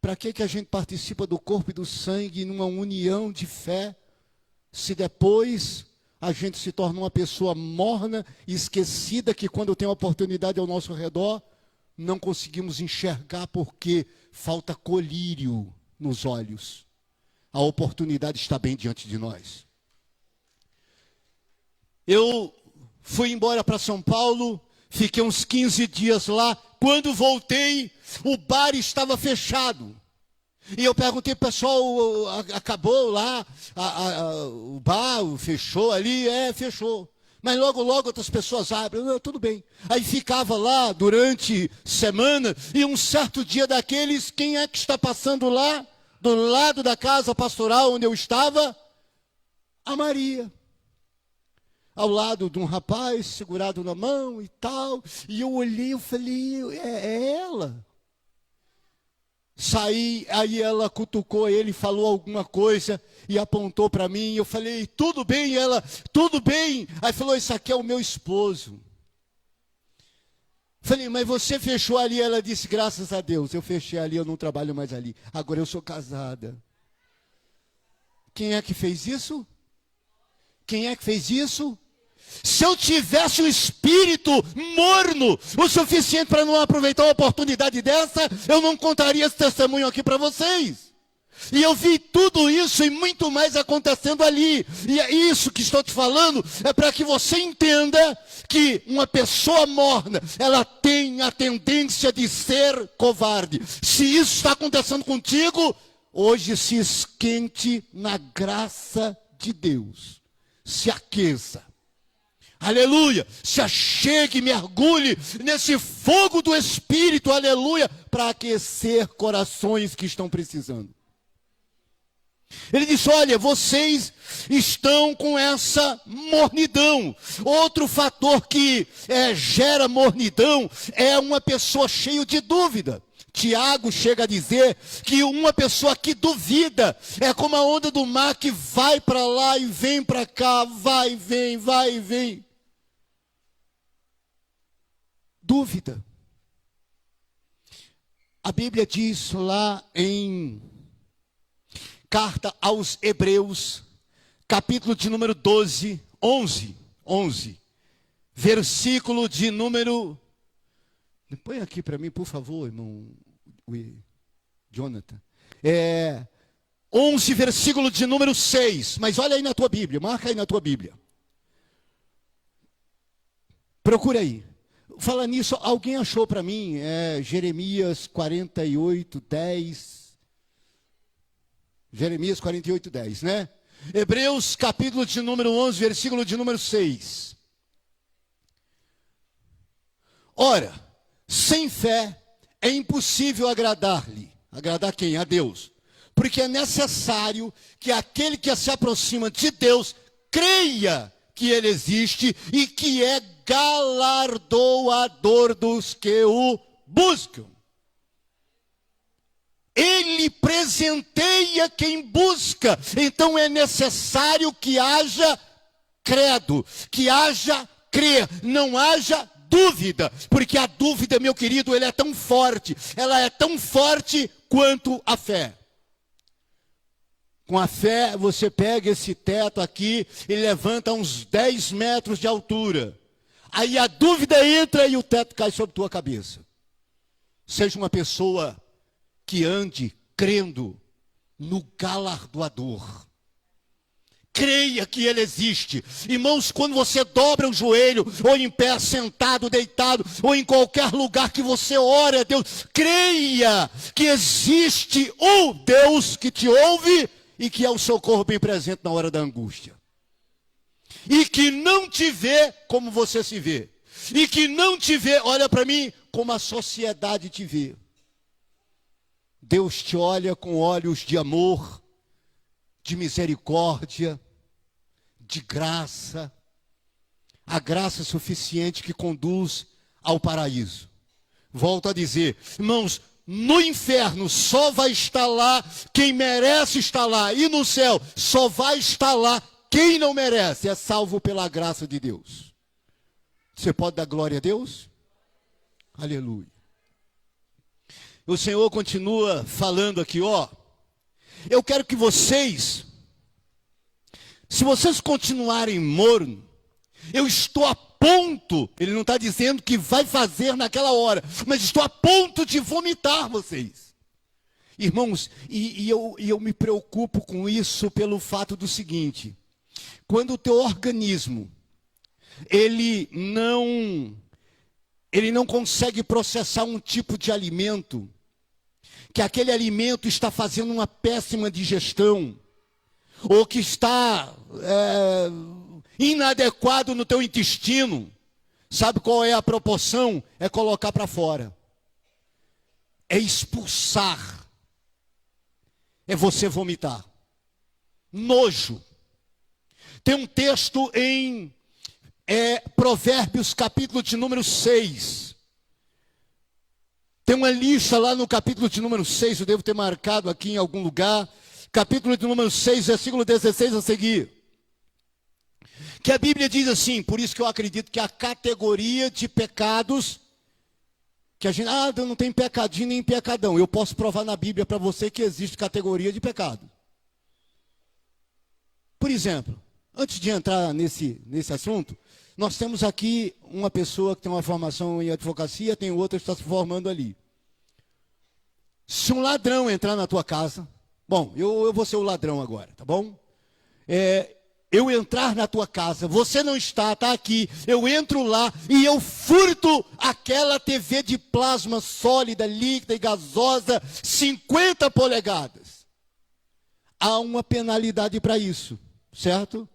Para que a gente participa do corpo e do sangue numa união de fé, se depois a gente se torna uma pessoa morna e esquecida, que quando tem oportunidade ao nosso redor, não conseguimos enxergar porque falta colírio nos olhos. A oportunidade está bem diante de nós. Eu fui embora para São Paulo, fiquei uns 15 dias lá. Quando voltei, o bar estava fechado. E eu perguntei, pessoal, acabou lá, o bar fechou ali? Fechou. Mas logo outras pessoas abrem. Tudo bem. Aí ficava lá durante semana, e um certo dia daqueles, quem é que está passando lá, do lado da casa pastoral onde eu estava? A Maria. Ao lado de um rapaz, segurado na mão e tal. E eu olhei, eu falei, é ela. Saí, aí ela cutucou ele, falou alguma coisa e apontou para mim. Eu falei, tudo bem? Ela, tudo bem. Aí falou, isso aqui é o meu esposo. Falei, mas você fechou ali? Ela disse, graças a Deus, eu fechei ali, eu não trabalho mais ali. Agora eu sou casada. Quem é que fez isso? Quem é que fez isso? Se eu tivesse um espírito morno o suficiente para não aproveitar uma oportunidade dessa, eu não contaria esse testemunho aqui para vocês. E eu vi tudo isso e muito mais acontecendo ali. E é isso que estou te falando, é para que você entenda que uma pessoa morna, ela tem a tendência de ser covarde. Se isso está acontecendo contigo, hoje se esquente na graça de Deus. Se aqueça. Aleluia, se achegue, mergulhe nesse fogo do Espírito, aleluia, para aquecer corações que estão precisando. Ele disse, olha, vocês estão com essa mornidão. Outro fator que gera mornidão é uma pessoa cheia de dúvida. Tiago chega a dizer que uma pessoa que duvida é como a onda do mar que vai para lá e vem para cá, vai e vem, vai e vem. Dúvida. A Bíblia diz lá em Carta aos Hebreus, capítulo de número 12, 11, versículo de número... Põe aqui para mim, por favor, irmão Jonathan. 11, versículo de número 6. Mas olha aí na tua Bíblia, marca aí na tua Bíblia. Procura aí. Fala nisso, alguém achou para mim, Jeremias 48, 10. Jeremias 48, 10, né? Hebreus, capítulo de número 11, versículo de número 6. Ora, sem fé é impossível agradar-lhe. Agradar quem? A Deus. Porque é necessário que aquele que se aproxima de Deus creia que Ele existe e que é galardoador dos que o buscam. Ele presenteia quem busca. Então é necessário que haja credo, que haja crer, não haja dúvida, porque a dúvida, meu querido, ela é tão forte quanto a fé. Com a fé, você pega esse teto aqui e levanta uns 10 metros de altura. Aí a dúvida entra e o teto cai sobre tua cabeça. Seja uma pessoa que ande crendo no galardoador. Creia que Ele existe. Irmãos, quando você dobra o joelho, ou em pé, sentado, deitado, ou em qualquer lugar que você ore a Deus, creia que existe um Deus que te ouve e que é o socorro bem presente na hora da angústia. E que não te vê como você se vê. E que não te vê, olha para mim, como a sociedade te vê. Deus te olha com olhos de amor, de misericórdia, de graça, a graça suficiente que conduz ao paraíso. Volto a dizer, irmãos, no inferno só vai estar lá quem merece estar lá, e no céu só vai estar lá quem não merece, é salvo pela graça de Deus. Você pode dar glória a Deus? Aleluia. O Senhor continua falando aqui, ó. Eu quero que vocês, se vocês continuarem morno, eu estou a ponto, ele não está dizendo que vai fazer naquela hora, mas estou a ponto de vomitar vocês. Irmãos, e eu me preocupo com isso pelo fato do seguinte, quando o teu organismo, ele não consegue processar um tipo de alimento, que aquele alimento está fazendo uma péssima digestão, ou que está inadequado no teu intestino, sabe qual é a proporção? É colocar para fora, é expulsar, é você vomitar, nojo. Tem um texto em Provérbios, capítulo de número 6. Tem uma lista lá no capítulo de número 6, eu devo ter marcado aqui em algum lugar. Capítulo de número 6, versículo 16 a seguir. Que a Bíblia diz assim, por isso que eu acredito que a categoria de pecados, que a gente, não tem pecadinho nem pecadão. Eu posso provar na Bíblia para você que existe categoria de pecado. Por exemplo, antes de entrar nesse assunto, nós temos aqui uma pessoa que tem uma formação em advocacia, tem outra que está se formando ali. Se um ladrão entrar na tua casa, bom, eu vou ser o ladrão agora, tá bom? Eu entrar na tua casa, você não está aqui, eu entro lá e eu furto aquela TV de plasma sólida, líquida e gasosa, 50 polegadas. Há uma penalidade para isso, certo?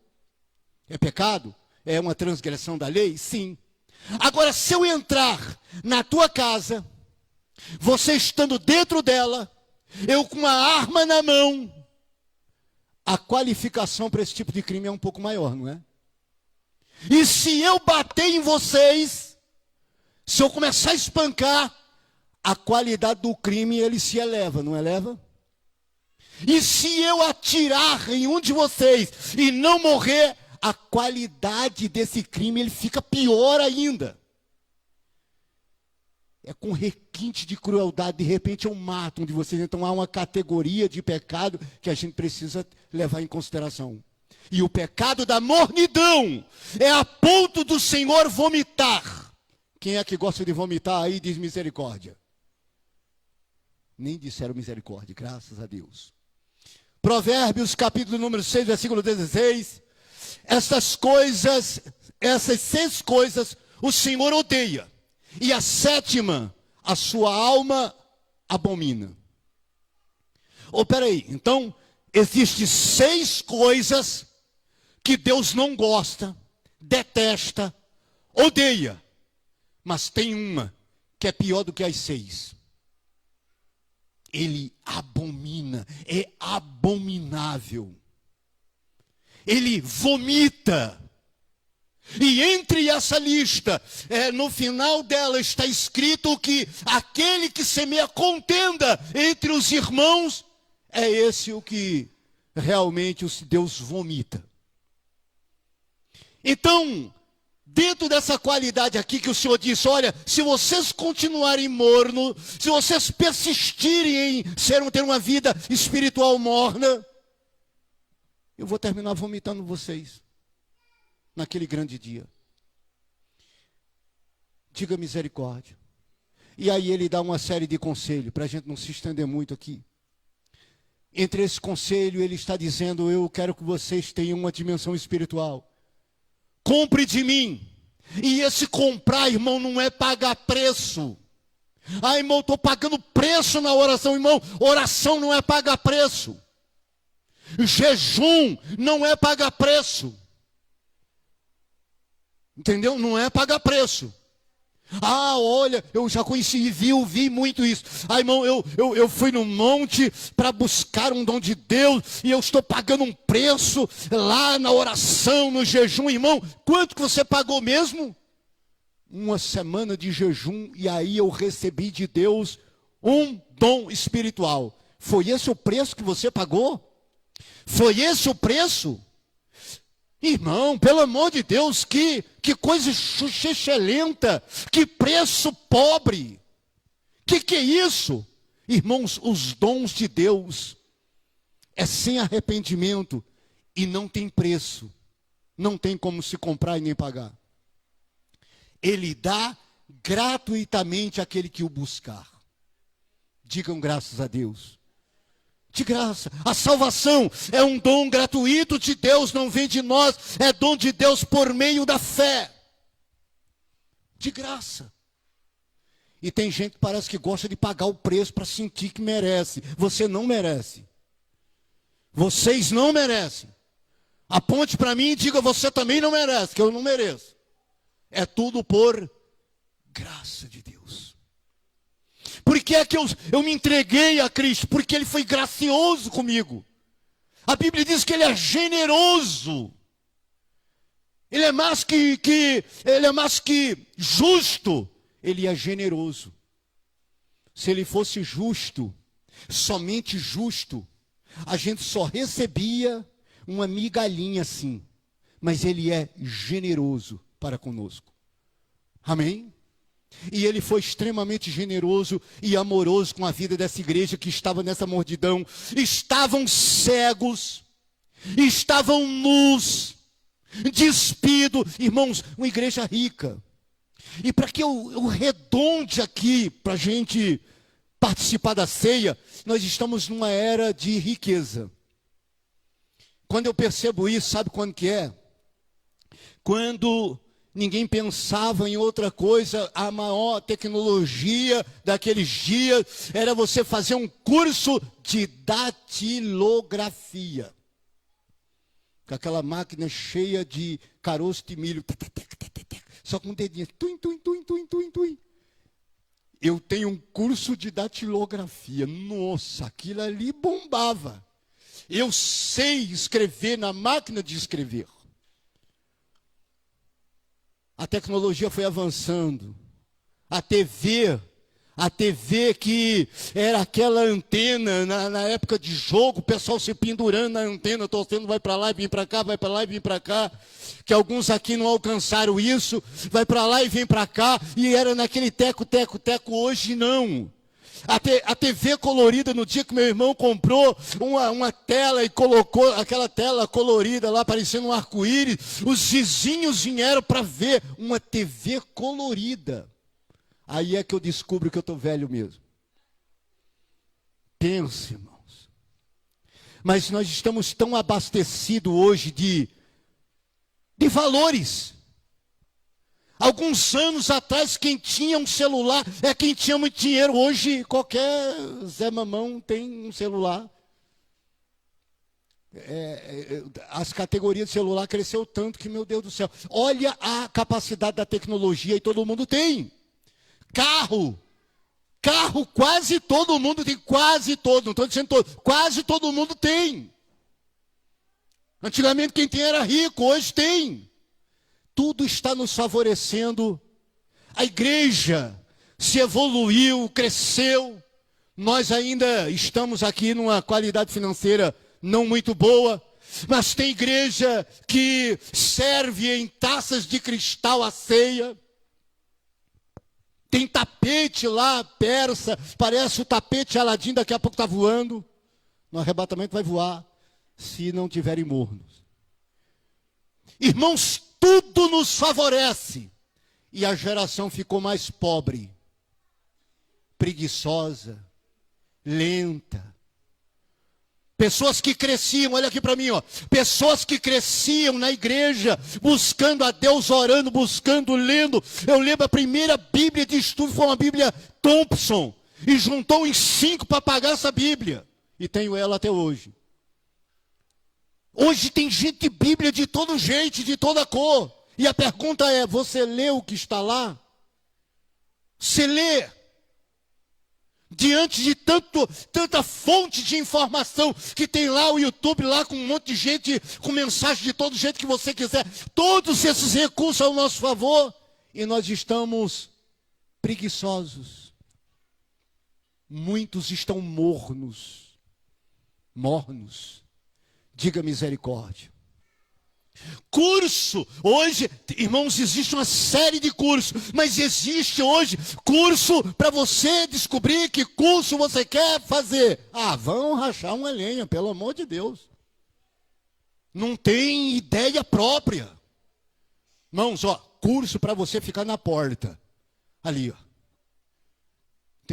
É pecado? É uma transgressão da lei? Sim. Agora, se eu entrar na tua casa, você estando dentro dela, eu com uma arma na mão, a qualificação para esse tipo de crime é um pouco maior, não é? E se eu bater em vocês, se eu começar a espancar, a qualidade do crime ele se eleva, não eleva? E se eu atirar em um de vocês e não morrer, a qualidade desse crime ele fica pior ainda. É com requinte de crueldade, de repente eu mato um de vocês. Então há uma categoria de pecado que a gente precisa levar em consideração. E o pecado da mornidão é a ponto do Senhor vomitar. Quem é que gosta de vomitar aí diz misericórdia? Nem disseram misericórdia, graças a Deus. Provérbios, capítulo número 6, versículo 16. Essas 6 coisas, o Senhor odeia. E a 7ª, a sua alma abomina. Peraí, então, existem 6 coisas que Deus não gosta, detesta, odeia. Mas tem uma que é pior do que as 6. Ele abomina, é abominável. Ele vomita. E entre essa lista, no final dela está escrito que aquele que semeia contenda entre os irmãos, é esse o que realmente Deus vomita. Então, dentro dessa qualidade aqui que o Senhor disse, olha, se vocês continuarem morno, se vocês persistirem em ter uma vida espiritual morna, eu vou terminar vomitando vocês naquele grande dia. Diga misericórdia. E aí ele dá uma série de conselhos, para a gente não se estender muito aqui. Entre esse conselho, ele está dizendo: eu quero que vocês tenham uma dimensão espiritual. Compre de mim. E esse comprar, irmão, não é pagar preço. Ah, irmão, estou pagando preço na oração. Irmão, oração não é pagar preço. Jejum não é pagar preço. Entendeu? Não é pagar preço. Ah, olha, eu já conheci e vi muito isso. Ah, irmão, eu fui no monte para buscar um dom de Deus e eu estou pagando um preço lá na oração, no jejum. Irmão, quanto que você pagou mesmo? Uma semana de jejum e aí eu recebi de Deus um dom espiritual. Foi esse o preço que você pagou? Foi esse o preço? Irmão, pelo amor de Deus, que coisa chuchelenta, que preço pobre. Que é isso? Irmãos, os dons de Deus é sem arrependimento e não tem preço. Não tem como se comprar e nem pagar. Ele dá gratuitamente àquele que o buscar. Digam graças a Deus. De graça. A salvação é um dom gratuito de Deus, não vem de nós, é dom de Deus por meio da fé. De graça. E tem gente que parece que gosta de pagar o preço para sentir que merece. Você não merece. Vocês não merecem. Aponte para mim e diga: você também não merece, que eu não mereço. É tudo por graça de Deus. Por que é que eu me entreguei a Cristo? Porque Ele foi gracioso comigo. A Bíblia diz que Ele é generoso. Ele é mais que justo. Ele é generoso. Se Ele fosse justo, somente justo, a gente só recebia uma migalhinha assim. Mas Ele é generoso para conosco. Amém? E Ele foi extremamente generoso e amoroso com a vida dessa igreja que estava nessa mordidão. Estavam cegos, estavam nus, despidos. Irmãos, uma igreja rica. E para que eu redonde aqui, para a gente participar da ceia, nós estamos numa era de riqueza. Quando eu percebo isso, sabe quando que é? Quando ninguém pensava em outra coisa, a maior tecnologia daqueles dias era você fazer um curso de datilografia. Com aquela máquina cheia de caroço de milho. Só com um dedinho. Tuim, tuim, tuim, tuim, tuim, tuim. Eu tenho um curso de datilografia. Nossa, aquilo ali bombava. Eu sei escrever na máquina de escrever. A tecnologia foi avançando. A TV que era aquela antena, na época de jogo, o pessoal se pendurando na antena, torcendo, vai para lá e vem para cá, vai para lá e vem para cá. Que alguns aqui não alcançaram isso, vai para lá e vem para cá, e era naquele teco, teco, teco. Hoje não. A TV colorida, no dia que meu irmão comprou uma tela e colocou aquela tela colorida lá, parecendo um arco-íris, os vizinhos vieram para ver uma TV colorida. Aí é que eu descubro que eu estou velho mesmo. Pense, irmãos. Mas nós estamos tão abastecidos hoje de valores. Alguns anos atrás, quem tinha um celular é quem tinha muito dinheiro. Hoje, qualquer Zé Mamão tem um celular. As categorias de celular cresceu tanto que, meu Deus do céu. Olha a capacidade da tecnologia e todo mundo tem. Carro, quase todo mundo tem. Quase todo, não estou dizendo todo. Quase todo mundo tem. Antigamente quem tem era rico, hoje tem. Tudo está nos favorecendo. A igreja se evoluiu, cresceu. Nós ainda estamos aqui numa qualidade financeira não muito boa. Mas tem igreja que serve em taças de cristal a ceia. Tem tapete lá, persa. Parece o tapete Aladim, daqui a pouco está voando. No arrebatamento vai voar, se não tiverem mornos. Irmãos, tudo nos favorece. E a geração ficou mais pobre. preguiçosa, lenta. Pessoas que cresciam, olha aqui para mim, ó. Pessoas que cresciam na igreja, buscando a Deus, orando, buscando, lendo. Eu lembro a primeira Bíblia de estudo, foi uma Bíblia Thompson. E juntou em 5 para pagar essa Bíblia. E tenho ela até hoje. Hoje tem gente de Bíblia de todo jeito, de toda cor. E a pergunta é, você lê o que está lá? Você lê? Diante de tanta fonte de informação que tem lá o YouTube, lá com um monte de gente, com mensagem de todo jeito que você quiser. Todos esses recursos ao nosso favor. E nós estamos preguiçosos. Muitos estão mornos. Diga misericórdia. Curso, hoje, irmãos, existe uma série de cursos, mas existe hoje curso para você descobrir que curso você quer fazer. Vão rachar uma lenha, pelo amor de Deus. Não tem ideia própria. Irmãos, curso para você ficar na porta. Ali,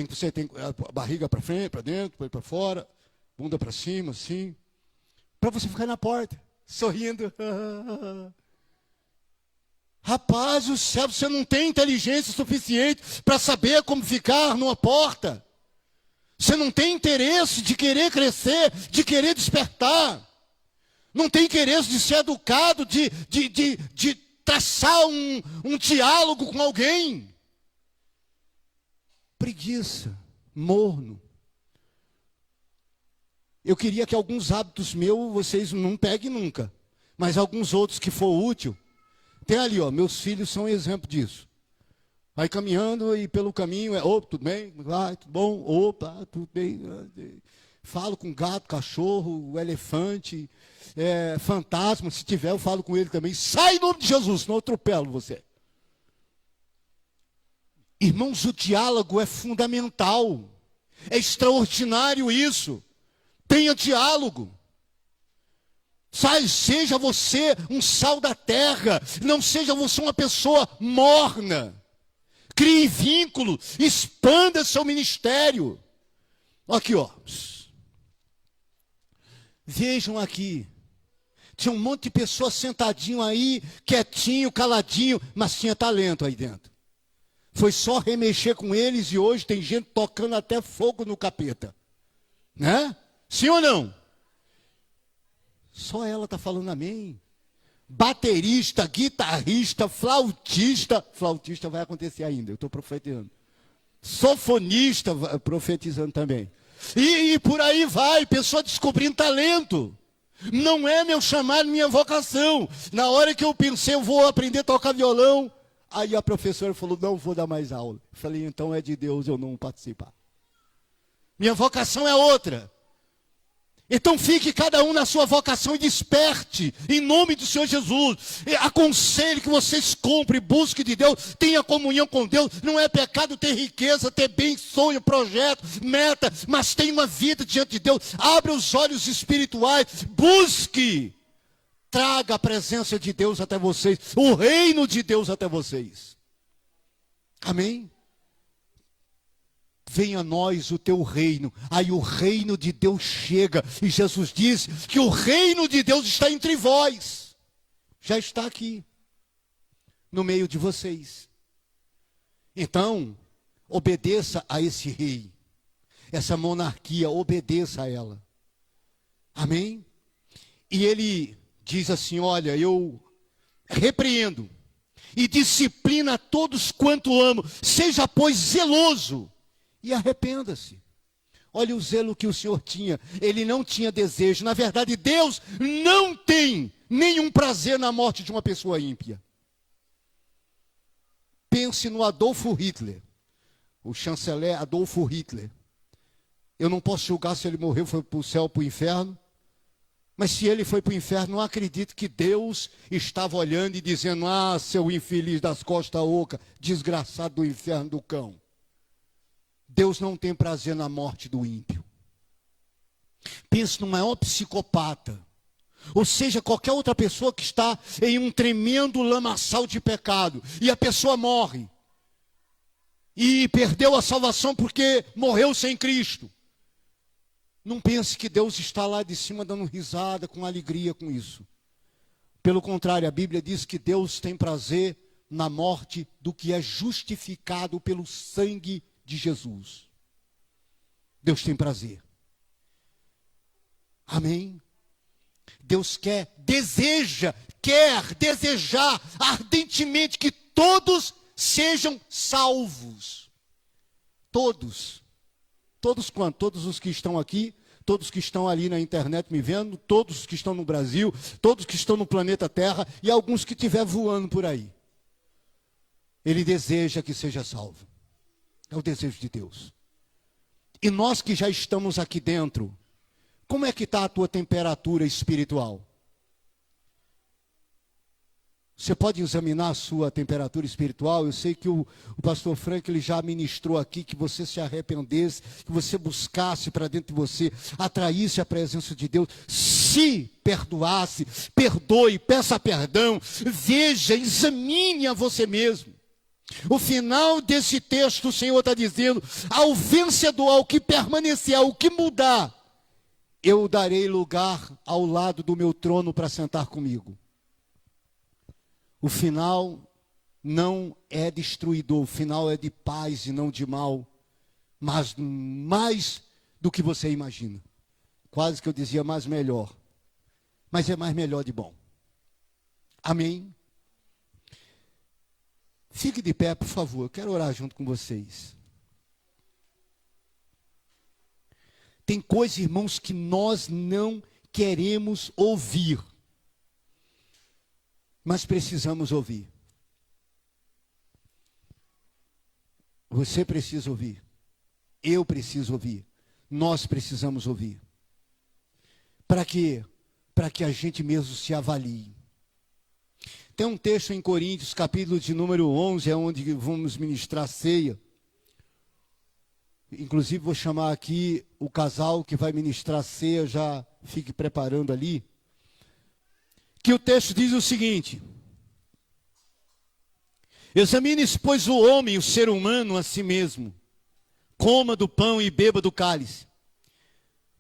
Você tem a barriga para frente, para dentro, para fora, bunda para cima, assim. Para você ficar na porta. Sorrindo. Rapaz do céu, você não tem inteligência suficiente para saber como ficar numa porta. Você não tem interesse de querer crescer, de querer despertar. Não tem interesse de ser educado, de traçar um diálogo com alguém. Preguiça, morno. Eu queria que alguns hábitos meus vocês não peguem nunca. Mas alguns outros que for útil. Tem ali, meus filhos são um exemplo disso. Vai caminhando e pelo caminho tudo bem? Tudo bom? Opa, tudo bem. Falo com gato, cachorro, elefante, fantasma. Se tiver, eu falo com ele também. Sai em nome de Jesus, senão eu atropelo você. Irmãos, o diálogo é fundamental. É extraordinário isso. Tenha diálogo. Seja você um sal da terra. Não seja você uma pessoa morna. Crie vínculo. Expanda seu ministério. Aqui, Vejam aqui. Tinha um monte de pessoas sentadinho aí, quietinho, caladinho, mas tinha talento aí dentro. Foi só remexer com eles e hoje tem gente tocando até fogo no capeta. Né? Sim ou não? Só ela está falando amém. Baterista, guitarrista, flautista vai acontecer ainda, eu estou profetizando. Sofonista, profetizando também. E por aí vai, pessoa descobrindo talento. Não é meu chamado, minha vocação. Na hora que eu pensei, eu vou aprender a tocar violão, aí a professora falou, não vou dar mais aula. Eu falei, então é de Deus, eu não vou participar. Minha vocação é outra. Então fique cada um na sua vocação e desperte, em nome do Senhor Jesus. Aconselho que vocês comprem, busquem de Deus, tenha comunhão com Deus. Não é pecado ter riqueza, ter bem, sonho, projeto, meta, mas tenha uma vida diante de Deus. Abra os olhos espirituais, busque. Traga a presença de Deus até vocês, o reino de Deus até vocês. Amém? Venha a nós o teu reino. Aí o reino de Deus chega. E Jesus diz que o reino de Deus está entre vós. Já está aqui. No meio de vocês. Então, obedeça a esse rei. Essa monarquia, obedeça a ela. Amém? E ele diz assim, olha, eu repreendo e disciplina a todos quanto amo. Seja, pois, zeloso. E arrependa-se. Olha o zelo que o Senhor tinha. Ele não tinha desejo. Na verdade, Deus não tem nenhum prazer na morte de uma pessoa ímpia. Pense no Adolfo Hitler. O chanceler Adolfo Hitler. Eu não posso julgar se ele morreu, foi para o céu ou para o inferno. Mas se ele foi para o inferno, não acredito que Deus estava olhando e dizendo, seu infeliz das costas ocas, desgraçado do inferno do cão. Deus não tem prazer na morte do ímpio. Pense no maior psicopata. Ou seja, qualquer outra pessoa que está em um tremendo lamaçal de pecado. E a pessoa morre. e perdeu a salvação porque morreu sem Cristo. Não pense que Deus está lá de cima dando risada, com alegria com isso. Pelo contrário, a Bíblia diz que Deus tem prazer na morte do que é justificado pelo sangue de Jesus. Deus tem prazer. Amém? Deus quer desejar ardentemente que todos sejam salvos. Todos. Todos quantos? Todos os que estão aqui, todos que estão ali na internet me vendo, todos os que estão no Brasil, todos que estão no planeta Terra e alguns que estiver voando por aí. Ele deseja que seja salvo. É o desejo de Deus. E nós que já estamos aqui dentro, como é que está a tua temperatura espiritual? Você pode examinar a sua temperatura espiritual? Eu sei que o pastor Frank ele já ministrou aqui que você se arrependesse, que você buscasse para dentro de você, atraísse a presença de Deus, se perdoasse, perdoe, peça perdão, veja, examine a você mesmo. O final desse texto o Senhor está dizendo, ao vencedor, ao que permanecer, ao que mudar, eu darei lugar ao lado do meu trono para sentar comigo. O final não é destruidor, o final é de paz e não de mal, mas mais do que você imagina. Quase que eu dizia mais melhor, mas é mais melhor de bom. Amém? Fique de pé, por favor, eu quero orar junto com vocês. Tem coisas, irmãos, que nós não queremos ouvir. Mas precisamos ouvir. Você precisa ouvir. Eu preciso ouvir. Nós precisamos ouvir. Para quê? Para que a gente mesmo se avalie. Tem um texto em Coríntios, capítulo de número 11, é onde vamos ministrar ceia. Inclusive vou chamar aqui o casal que vai ministrar ceia, já fique preparando ali. Que o texto diz o seguinte: examine-se, pois, o homem, o ser humano a si mesmo, coma do pão e beba do cálice.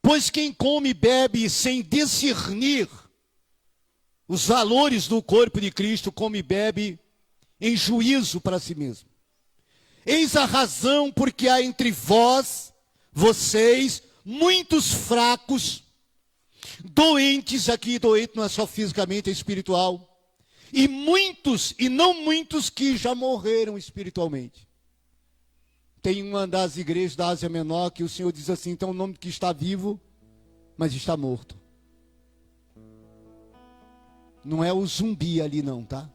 Pois quem come e bebe sem discernir os valores do corpo de Cristo, come e bebe em juízo para si mesmo. Eis a razão porque há entre vocês, muitos fracos, doentes, aqui doente não é só fisicamente, é espiritual, e muitos, e não muitos que já morreram espiritualmente. Tem uma das igrejas da Ásia Menor que o Senhor diz assim, então o nome que está vivo, mas está morto. Não é o zumbi ali não, tá?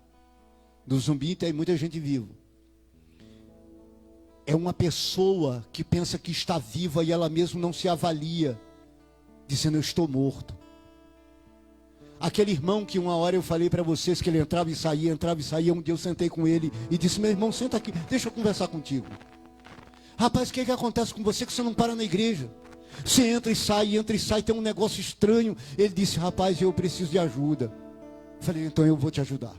Do zumbi tem muita gente viva. É uma pessoa que pensa que está viva e ela mesmo não se avalia, dizendo eu estou morto. Aquele irmão que uma hora eu falei para vocês que ele entrava e saía, um dia eu sentei com ele e disse, meu irmão, senta aqui, deixa eu conversar contigo. Rapaz, o que acontece com você que você não para na igreja? Você entra e sai, tem um negócio estranho. Ele disse, rapaz, eu preciso de ajuda. Eu falei, então eu vou te ajudar.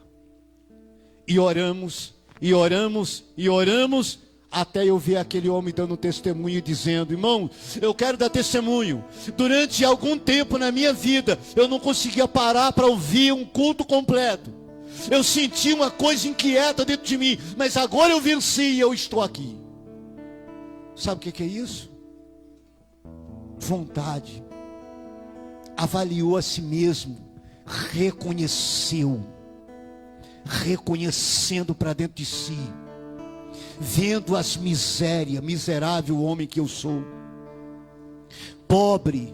E oramos, e oramos, e oramos, até eu ver aquele homem dando testemunho e dizendo, irmão, eu quero dar testemunho. Durante algum tempo na minha vida, eu não conseguia parar para ouvir um culto completo. Eu senti uma coisa inquieta dentro de mim, mas agora eu venci e eu estou aqui. Sabe o que é isso? Vontade. Avaliou a si mesmo, reconhecendo para dentro de si, vendo as misérias, miserável homem que eu sou, pobre,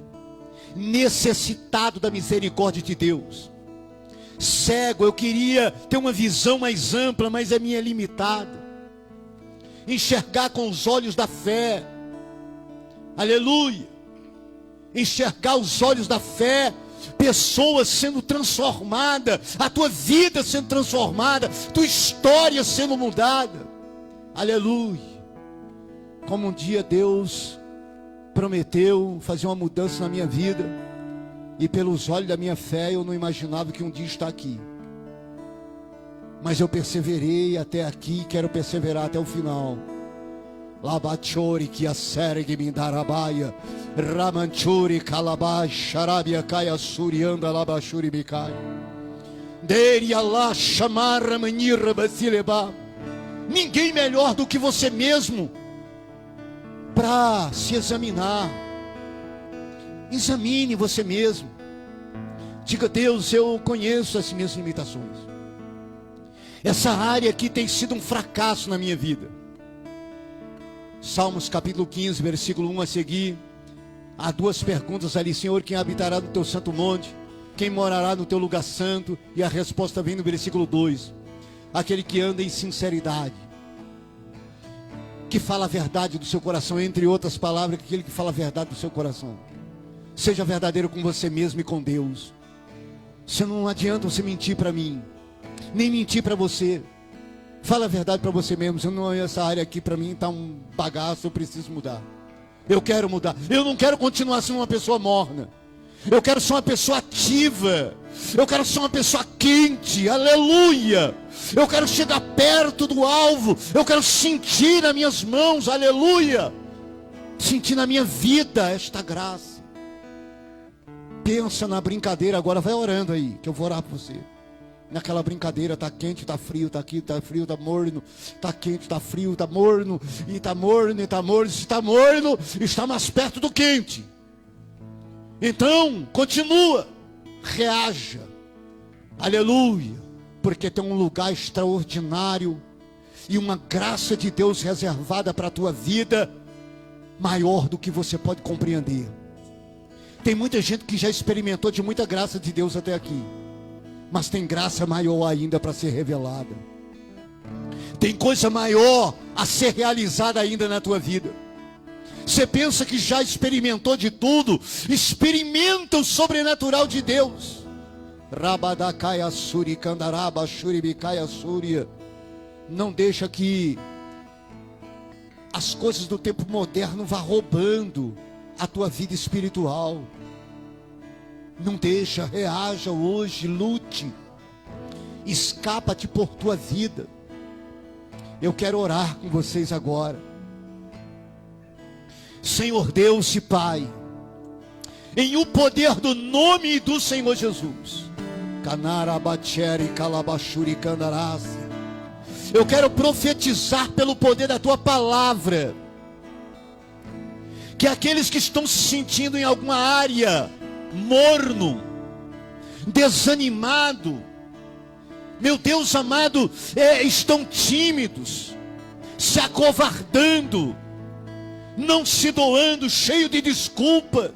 necessitado da misericórdia de Deus, cego, eu queria ter uma visão mais ampla, mas a minha é limitada, enxergar com os olhos da fé, aleluia, enxergar os olhos da fé, pessoas sendo transformadas, a tua vida sendo transformada, tua história sendo mudada, aleluia. Como um dia Deus prometeu fazer uma mudança na minha vida, e pelos olhos da minha fé eu não imaginava que um dia está aqui, mas eu perseverei até aqui, quero perseverar até o final, Labachori que a sergue mindarabaia, Ramanchuri calabai, Xarabia caia surianda labachuri bicai. Deria lá chamar Ramanira Basileba. Ninguém melhor do que você mesmo para se examinar. Examine você mesmo. Diga: Deus, eu conheço as minhas limitações. Essa área aqui tem sido um fracasso na minha vida. Salmos capítulo 15, versículo 1 a seguir. Há duas perguntas ali: Senhor, quem habitará no teu santo monte? Quem morará no teu lugar santo? E a resposta vem no versículo 2. Aquele que anda em sinceridade, que fala a verdade do seu coração, entre outras palavras, aquele que fala a verdade do seu coração. Seja verdadeiro com você mesmo e com Deus. Você não adianta você mentir para mim, nem mentir para você. Fala a verdade para você mesmo. Essa área aqui para mim está um bagaço, eu preciso mudar. Eu quero mudar. Eu não quero continuar sendo uma pessoa morna. Eu quero ser uma pessoa ativa. Eu quero ser uma pessoa quente. Aleluia. Eu quero chegar perto do alvo. Eu quero sentir nas minhas mãos. Aleluia. Sentir na minha vida esta graça. Pensa na brincadeira agora. Vai orando aí, que eu vou orar por você. Naquela brincadeira, está quente, está frio, está aqui, está frio, está morno, está quente, está frio, está morno, e está morno, e está morno, se está morno, está mais perto do quente. Então, continua, reaja, aleluia, porque tem um lugar extraordinário, e uma graça de Deus reservada para a tua vida, maior do que você pode compreender. Tem muita gente que já experimentou de muita graça de Deus até aqui. Mas tem graça maior ainda para ser revelada. Tem coisa maior a ser realizada ainda na tua vida. Você pensa que já experimentou de tudo? Experimenta o sobrenatural de Deus. Rabadakaya suri kandaraba shuribikaya suria. Não deixa que as coisas do tempo moderno vá roubando a tua vida espiritual. Não deixa, reaja hoje, lute, escapa-te por tua vida. Eu quero orar com vocês agora. Senhor Deus e Pai, em o poder do nome do Senhor Jesus, eu quero profetizar pelo poder da tua palavra, que aqueles que estão se sentindo em alguma área morno, desanimado, meu Deus amado, estão tímidos, se acovardando, não se doando, cheio de desculpas.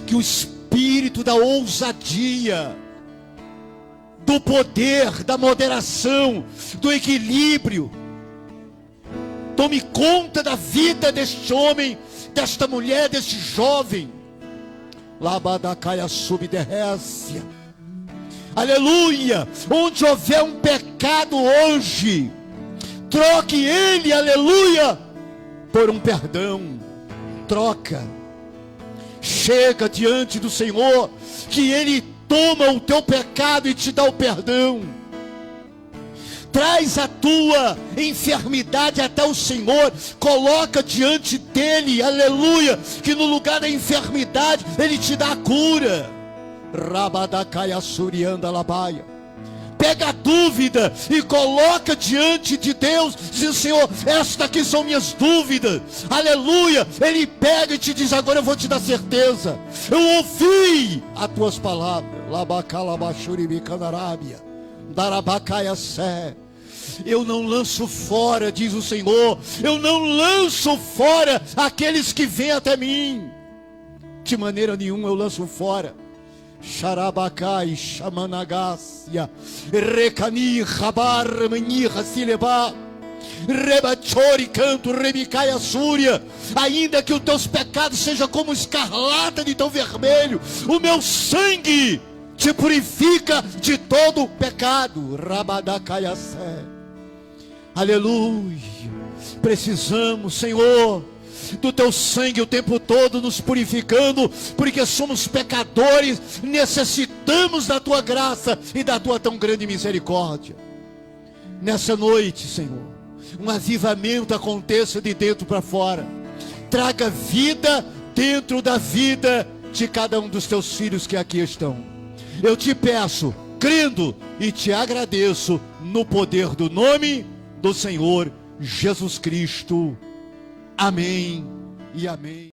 Que o espírito da ousadia, do poder, da moderação, do equilíbrio, tome conta da vida deste homem, desta mulher, deste jovem. Labadacaia subderrécia. Aleluia. Onde houver um pecado hoje, troque ele, aleluia, por um perdão. Troca. Chega diante do Senhor, que ele toma o teu pecado e te dá o perdão. Traz a tua enfermidade até o Senhor, coloca diante dele, aleluia, que no lugar da enfermidade, ele te dá a cura. Rabadacaia surianda labaia. Pega a dúvida e coloca diante de Deus, diz: Senhor, estas aqui são minhas dúvidas, aleluia. Ele pega e te diz: agora eu vou te dar certeza, eu ouvi as tuas palavras. Labacalabachuribicandarábia, darabacaia sé. Eu não lanço fora, diz o Senhor, eu não lanço fora aqueles que vêm até mim, de maneira nenhuma eu lanço fora. Xarabacai, xamanagácia, recani, rabar, manirra, sileba, rebachori, canto, rebicaia, súria. Ainda que os teus pecados sejam como escarlata de tão vermelho, o meu sangue te purifica de todo o pecado. Rabadacaia, sé. Aleluia. Precisamos, Senhor, do teu sangue o tempo todo nos purificando, porque somos pecadores, necessitamos da tua graça e da tua tão grande misericórdia. nessa noite, Senhor, um avivamento aconteça de dentro para fora. Traga vida dentro da vida de cada um dos teus filhos que aqui estão. Eu te peço, crendo, e te agradeço no poder do nome do Senhor Jesus Cristo. Amém e amém.